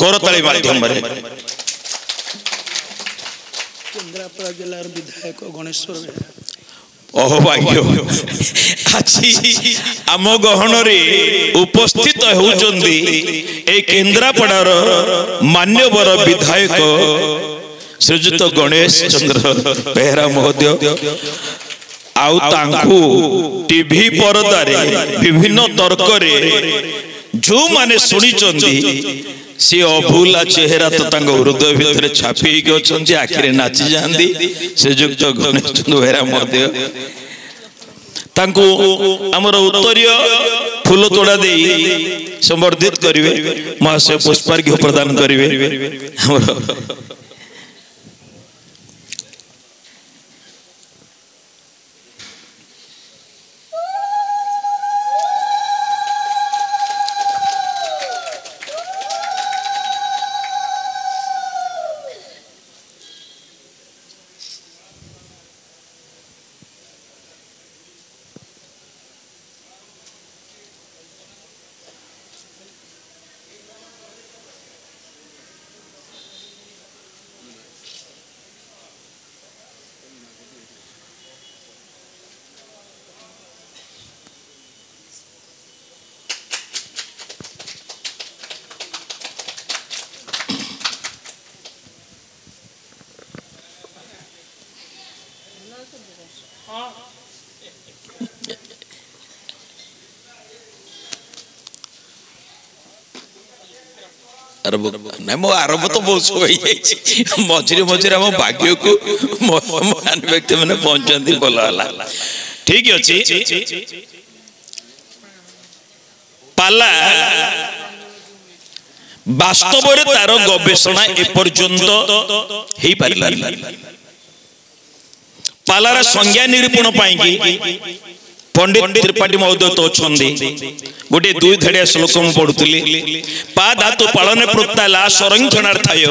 करताली माध्यम केन्द्रापड़ा जिलार विधायक गणेश्वर अहोभाग्य आज आम गहन उपस्थित होउचंदी ए केन्द्रापड़ार मान्यवर विधायक श्रीजुत गणेश चंद्र बेहरा महोदय आउ तांकु टीवी परदारे विभिन्न तर्क जो माने सुनी सी अभूला चेहरा तो हृदय भितर छापी अच्छा आखिरे नाची जाती श्रीजुक्त गणेश चंद्र बेहरा महोदय आमर उत्तरीय फूल तोड़ा दे संबर्धित करेंगे महाशय पुष्पार्घ्य प्रदान करेंगे अरब नहीं मो अरब तो बहुत मझे मझे आम भाग्य को महान व्यक्ति मैंने पहुंचती भल है ठीक अच्छे पाला वास्तव तार गवेषणा एपर्यंत हो पारा पालार संज्ञा निरूपण पाई पंडित त्रिपाठी महोदय तो अच्छा गोटे 2 धाड़िया श्लोक मु पढ़ुली पा धातु पालन प्रोक्ताला संरक्षणार्थाय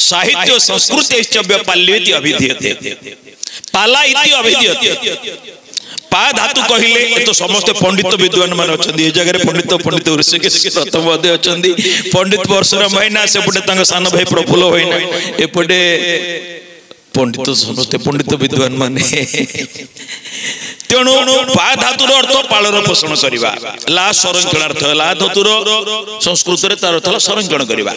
साहित्य संस्कृति पाल्येति अभिधीयते पाला इति अभिधीयते पा धातु कहले तो समस्त पंडित विद्वान मान अच्छा ये जगह पंडित पंडित ऋषिकेश रथ महोदय अच्छा पंडित परशुराम भाईना सेपटे सान भाई प्रफुल्ल भाईना एपटे पंडित समस्त पंडित विद्वान माने तेणु पा धातुर अर्थ पालर पोषण करवा ला संरक्षण अर्थ ला धातुर संस्कृत रे तार अर्थ संरक्षण करवा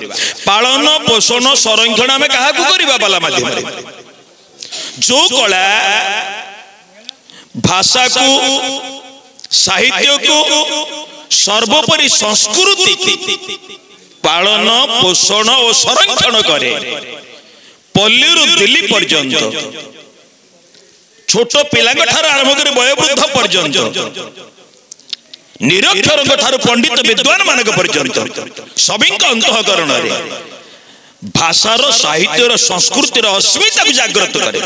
पालन पोषण संरक्षण आमे काहा को करवा पाला माध्यम रे जो कला भाषा को साहित्य को सर्वोपरि संस्कृति पालन पोषण और संरक्षण करे पल्ली दिल्ली पर्यंत छोट पिला आरंभ कर वयोवृद्ध पर्यंत निरक्षर पंडित विद्वान मान पर्यंत सभी अंतःकरण भाषार साहित्यर संस्कृतिर अस्मिता को जागृत करे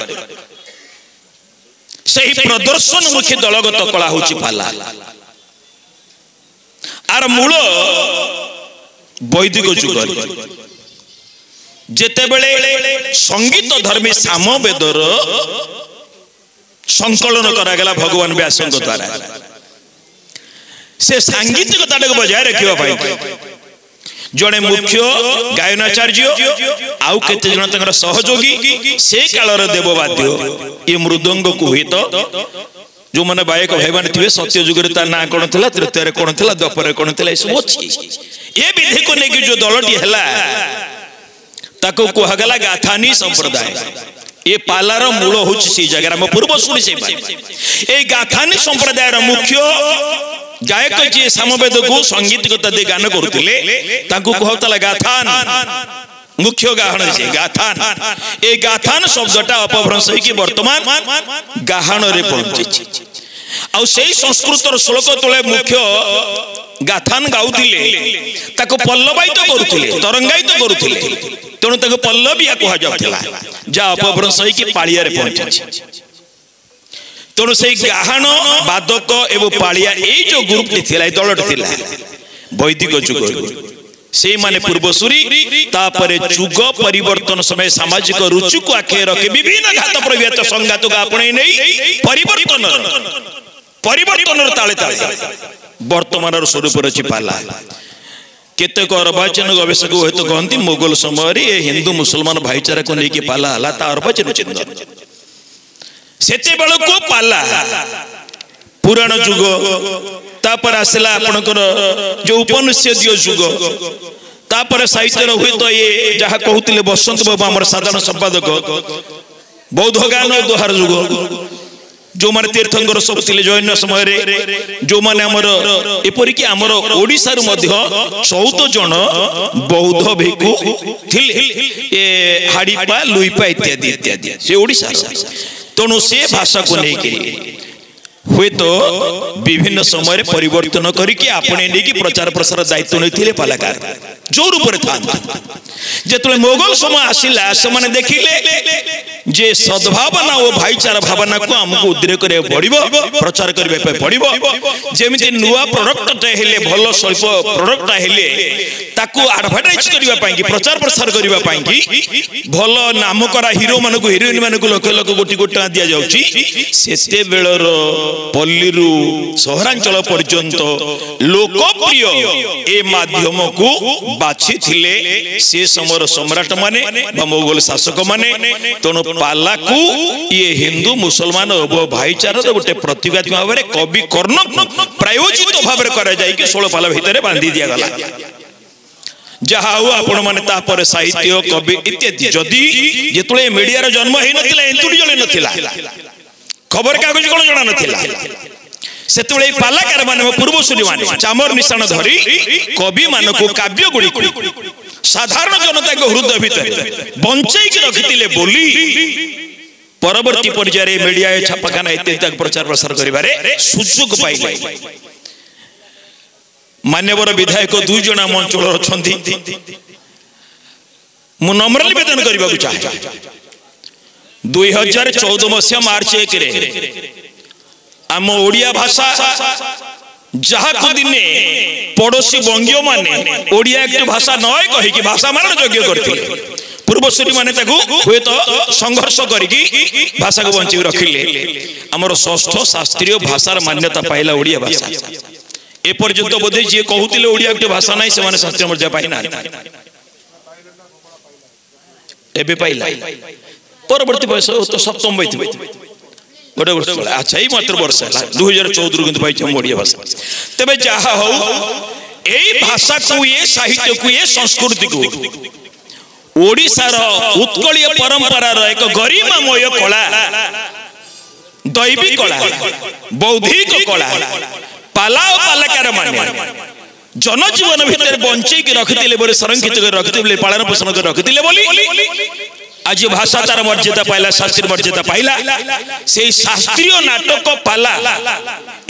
सही प्रदर्शन मुखी दलगत कला होची पाला आर मूल वैदिक जुग जेतेबेले संगीत धर्मी सामवेदर संकलन करागला भगवान व्यासंग द्वारा से सांगीतिकता बजाय रखिबा पाई जड़े मुख्य गायनाचार्य आउ केते जन तंगर सहयोगी से कालर देववाद्य ये मृदंग को हुए तो जो माने गायक भाई माने थिबे सत्य युग रे ता ना कोन थिला तृतीय रे कोन थिला द्वापर रे कोन थिला सब अछि ए विधि को नेकी जो दलटी हला ताको कुहगला गाथानी संप्रदाय ये पालार मूल होछि से जगह हम पूर्व सुनि से ए गाथानी संप्रदाय रो मुख्य गायक जे सामवेद को संगीतगत दे गान करथिले ताको कहतला गाथान मुख्य गाहन से गाथान ए गाथान शब्दटा अपभ्रंश कि वर्तमान गाहन रे पहुंची आ सेही संस्कृतर श्लोक तले मुख्य गाथान गाउथिले ताको पल्लवायित करूथिले तरंगायित करूथिले तेणु ताको पल्लविया कहा जाउथिला जा अपभ्रंश कि पाळिया रे पहुंची तेणु से गाहन बादक एवं पालिया ये जो ग्रुप थिला दलट थिला वैदिक जुग से माने पूर्वसूरी तापरे जुग परिवर्तन समय सामाजिक रुचि को आखे रखे विभिन्न घात प्रव्यात संघात को आपणे नै परिवर्तन ताले ताले वर्तमान स्वरूप रची पाला केतेक अर्वाचीन गवेषक हेतु कहती मोगल समय हिंदू मुसलमान भाईचारा को लेकिन पाला हला ता अर्वाचीन चिन्ह सेते बेल को पाला पुराण जुग तापर आसला आपनकर जो उपनिषद जुग तापर साहित्य हुए तो ये जहाँ कहते बसंत बाबू आम साधारण संपादक बौद्ध गान दोहार जुग जो माने तीर्थंकर सब थिले जैन समय जो माने हमर एपरिक हमर ओडिसा रु मध्य 14 जन बौद्ध भिक्षु थिले ए हाडीपा लुईपा इत्यादि इत्यादि से ओडिसा तेणु से भाषा को लेकिन हुए तो विभिन्न समय परिवर्तन करके आपने नहीं प्रचार प्रसार दायित्व नहीं पालाकार जो रूप था जो मोगल समय आसला से मैंने देखिले जे सद्भावना और भाईचारा भावना को आमको उद्रेक पड़ो प्रचार करने पड़ो जमी नुआ प्रोडक्ट हेले भल स्वल्प प्रोडक्ट हेले ताकू एडवर्टाइज करने प्रचार प्रसार करने भल नाम करा हिरो मान हिरोइन मान लक्ष लक्ष कोटी कोटी टका दि जाऊँगी से बेलर पल्ली सहरांचल पर्यंत लोकप्रिय ए माध्यम को बाछि थिले से समर सम्राट माने मोगल शासक माने तेणु पाला को ये हिंदू मुसलमान भाईचारा गोटे प्रतीकात्मक भाव में कवि कर्ण प्रायोजित भाव में करा जाय कि 16 पाला भितर बांधी दिया गला जहा हो आपण माने तापर साहित्य कवि इत्यादि जदि जेतले मीडिया रो जन्म हे नथिला एंतुडी जले नथिला खबर कागज कोन जणा नथिला सेतबेले पालाकार माने पूर्वसूरी माने चामर निशान धरी कवि मानको काव्य गुडी साधारण जनता को हृदय भीतर बंचाई के रखितिले बोली परवर्ती पर्याय मीडिया छापाखाना इत्यादि प्रचार प्रसार करिबारे सुযোগ पाइले मान्यवर विधायक 2 जण मंचल अछंती मु नम्र निवेदन करबा को चाहे 2014 मसिया मार्च 1 रे आम ओडिया भाषा जहा को दिने पड़ोसी बंगीय माने ओडिया एक भाषा नय कहि कि भाषा मान योग्य करथिले पूर्वसूरी माने ताकू हुए तो संघर्ष करिकी भाषा को बंची रखिले हमर षष्ठ शास्त्रीय भाषार मान्यता पाइला ओडिया भाषा ए पर्यंत बोधे जे कहूतिले ओडिया एक भाषा नै से माने शास्त्रीय मर्यादा पाइना एबे पाइला परवर्ती वर्ष तो सप्तम बैठबे गोटे वर्ष चला अच्छा यही मात्र वर्ष है 2014 किंतु पाई ओडिया भाषा तेबे जहा हो एई भाषा को ये साहित्य को ये संस्कृति को ओडिशार उत्कलीय परंपरा एक गरिमामय कला दैवी कला बौद्धिक कला पाला और पालाकार माने जनजीवन भितर बंचे रखिले बोले संरक्षित रखिले पालन पोषण कर रखिले बोली आज भाषा तार मर्यादा पाइला शास्त्रीय मर्यादा पाइला से शास्त्रीय नाटक पाला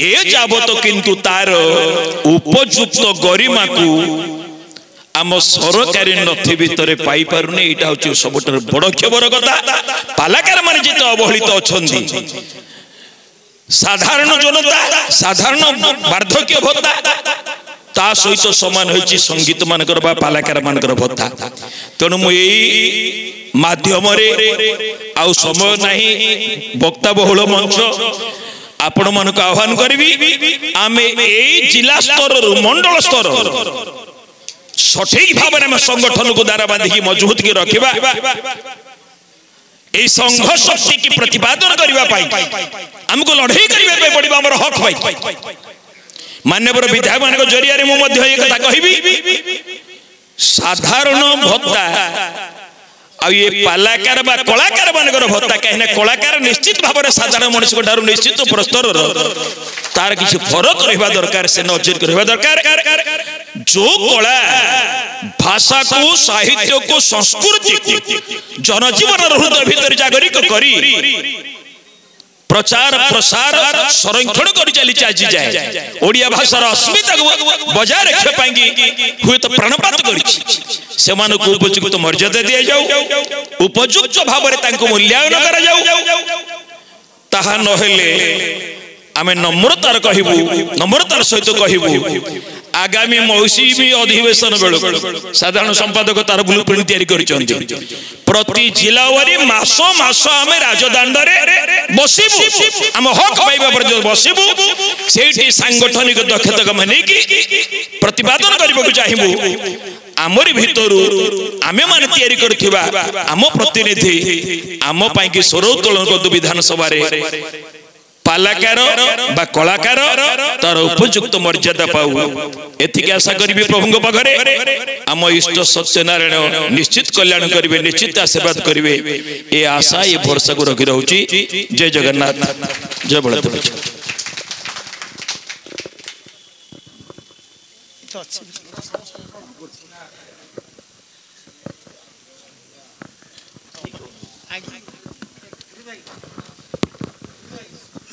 ए जाबत किंतु तार उपयुक्त गरिमा को आम सरकारी नथि भितर पाई पारुने एटा होची सबटर बड़ खबर कथा पालाकार माने जे अवहेलित अछंदी साधारण जनता साधारण वार्धक्य भत्ता ता सहित समान होची संगीत मानकर बा पालाकार मानकर भत्ता तेणु मु एई माध्यम रे आउ समय नहीं वक्ता बहुल मंच आपण मन को आह्वान करी आमे एई जिला स्तर मंडल स्तर सठिक भाव में संगठन को द्वारा बांधिकी मजबूत की रखा ए संघ शक्ति की प्रतिपादन करने आमको लड़ाई करने पड़ो आम हक पाई माननीय विधायक मान जरिया मुझे कथा कहि साधारण भत्ता आ ये पालाकार बा कलाकार मानकर भत्ता कहीं कलाकार निश्चित भाव में साधारण मनुष्य ठार निश्चित प्रस्तर तार किसी फरक रहा दरकार से नजर रहा दरकार जो कला भाषा को साहित्य को संस्कृति को जनजीवन हृदय भीतर जागरिक करी प्रचार प्रसार संरक्षण कर चली आज जाए ओडिया भाषार अस्मिता बजाय रखा हुए तो प्राणपात कर उपयुक्त मर्यादा दि जाऊ उपयुक्त भाव में मूल्यांकन करा जाऊ ताहा नहेले आमे नम्रतार कहबू नम्रतार सहित कहबू आगामी मौसुमी अधिवेशन बेलू साधारण संपादक तार ब्लूप्रिंट तैयारी करिसंती प्रति जिला वारी मास मास आमे राजदांड रे बसिबू हम हक पाइबा पर जो बसिबू सेठी सांगठनिक दक्षता माने की प्रतिपादन करबा चाहिबू आमरी भितरु आमे माने तैयारी करथिबा आम प्रतिनिधि आम पाई की स्वर उत्तोलन कर विधानसभा रे पालाकार बा कलाकार तार उपयुक्त मर्यादा पाऊ एथिक आशा करी प्रभु पाखे आम इष्ट सत्यनारायण निश्चित कल्याण करेंगे निश्चित आशीर्वाद करेंगे ये आशा ये भरोसा को रखी रही जय जगन्नाथ जय बलदेव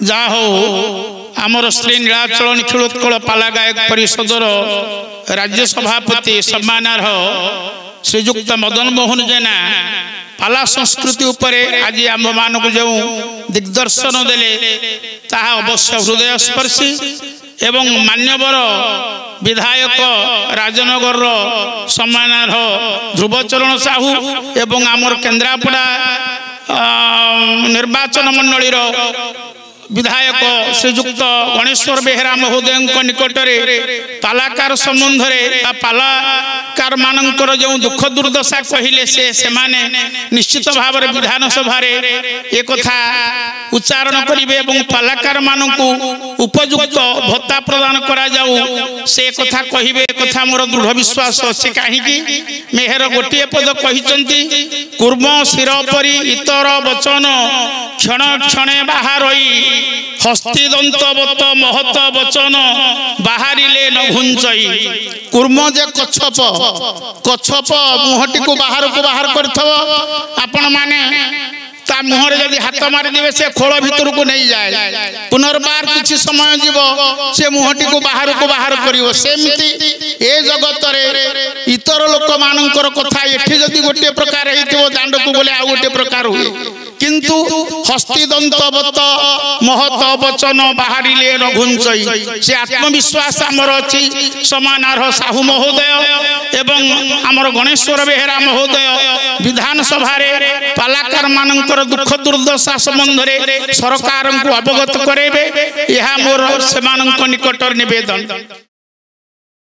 जा हो आमर श्री नीलाचल निखिलोत्कल पाला गायक परिषदर राज्य सभापति सम्मानार्ह श्रीजुक्त मदन मोहन जेना पाला संस्कृति उपरे आज आम मानक जो दिग्दर्शन देले ताहा अवश्य हृदय स्पर्शी एवं मान्यवर विधायक राजनगर सम्मानार्ह ध्रुवचरण साहू एवं आमर केन्द्रापड़ा निर्वाचन मंडलीर विधायक श्रीजुक्त गणेश्वर बेहेरा महोदय निकट में पालाकार संबंध में पालाकार मानकर जो दुख दुर्दशा कहले से माने निश्चित भाव में विधानसभा एक कथा उच्चारण करेंगे और पालाकार मानू उपयुक्त भत्ता प्रदान करा जाऊ से कथा कहे कथा मोर दृढ़ विश्वास अच्छे कहीं मेहर गोटे पद कहते कूर्म शिर परी इतर वचन क्षण क्षणे बाहर हस्तिदंतवत महत वचन बाहरिले न घुंचई कूर्म जे कच्छप कच्छप मुहटी को बाहर करथव आपण माने ता मुहर जदि हाथ मारिदेवे से खोल भितर को नहीं जाए पुनर्बार किसी समय जीव से मुहटी को बाहर करिवो सेमती ए जगत रे इतर लोक मानकर कथा एठी जदि गोटे प्रकार हेतिवो दांड को बोले आ गोटे प्रकार हुए किंतु हस्तिदंतवत महत वचन बाहरिले न घुंचई से आत्मविश्वास आमर अछि समानार्ह साहू महोदय एवं आमर गणेश्वर बेहेरा महोदय विधानसभा रे पालाकार मानकर दुख दुर्दशा संबंध में सरकार को अवगत करेबे यह मोर सेमानक निकट निवेदन।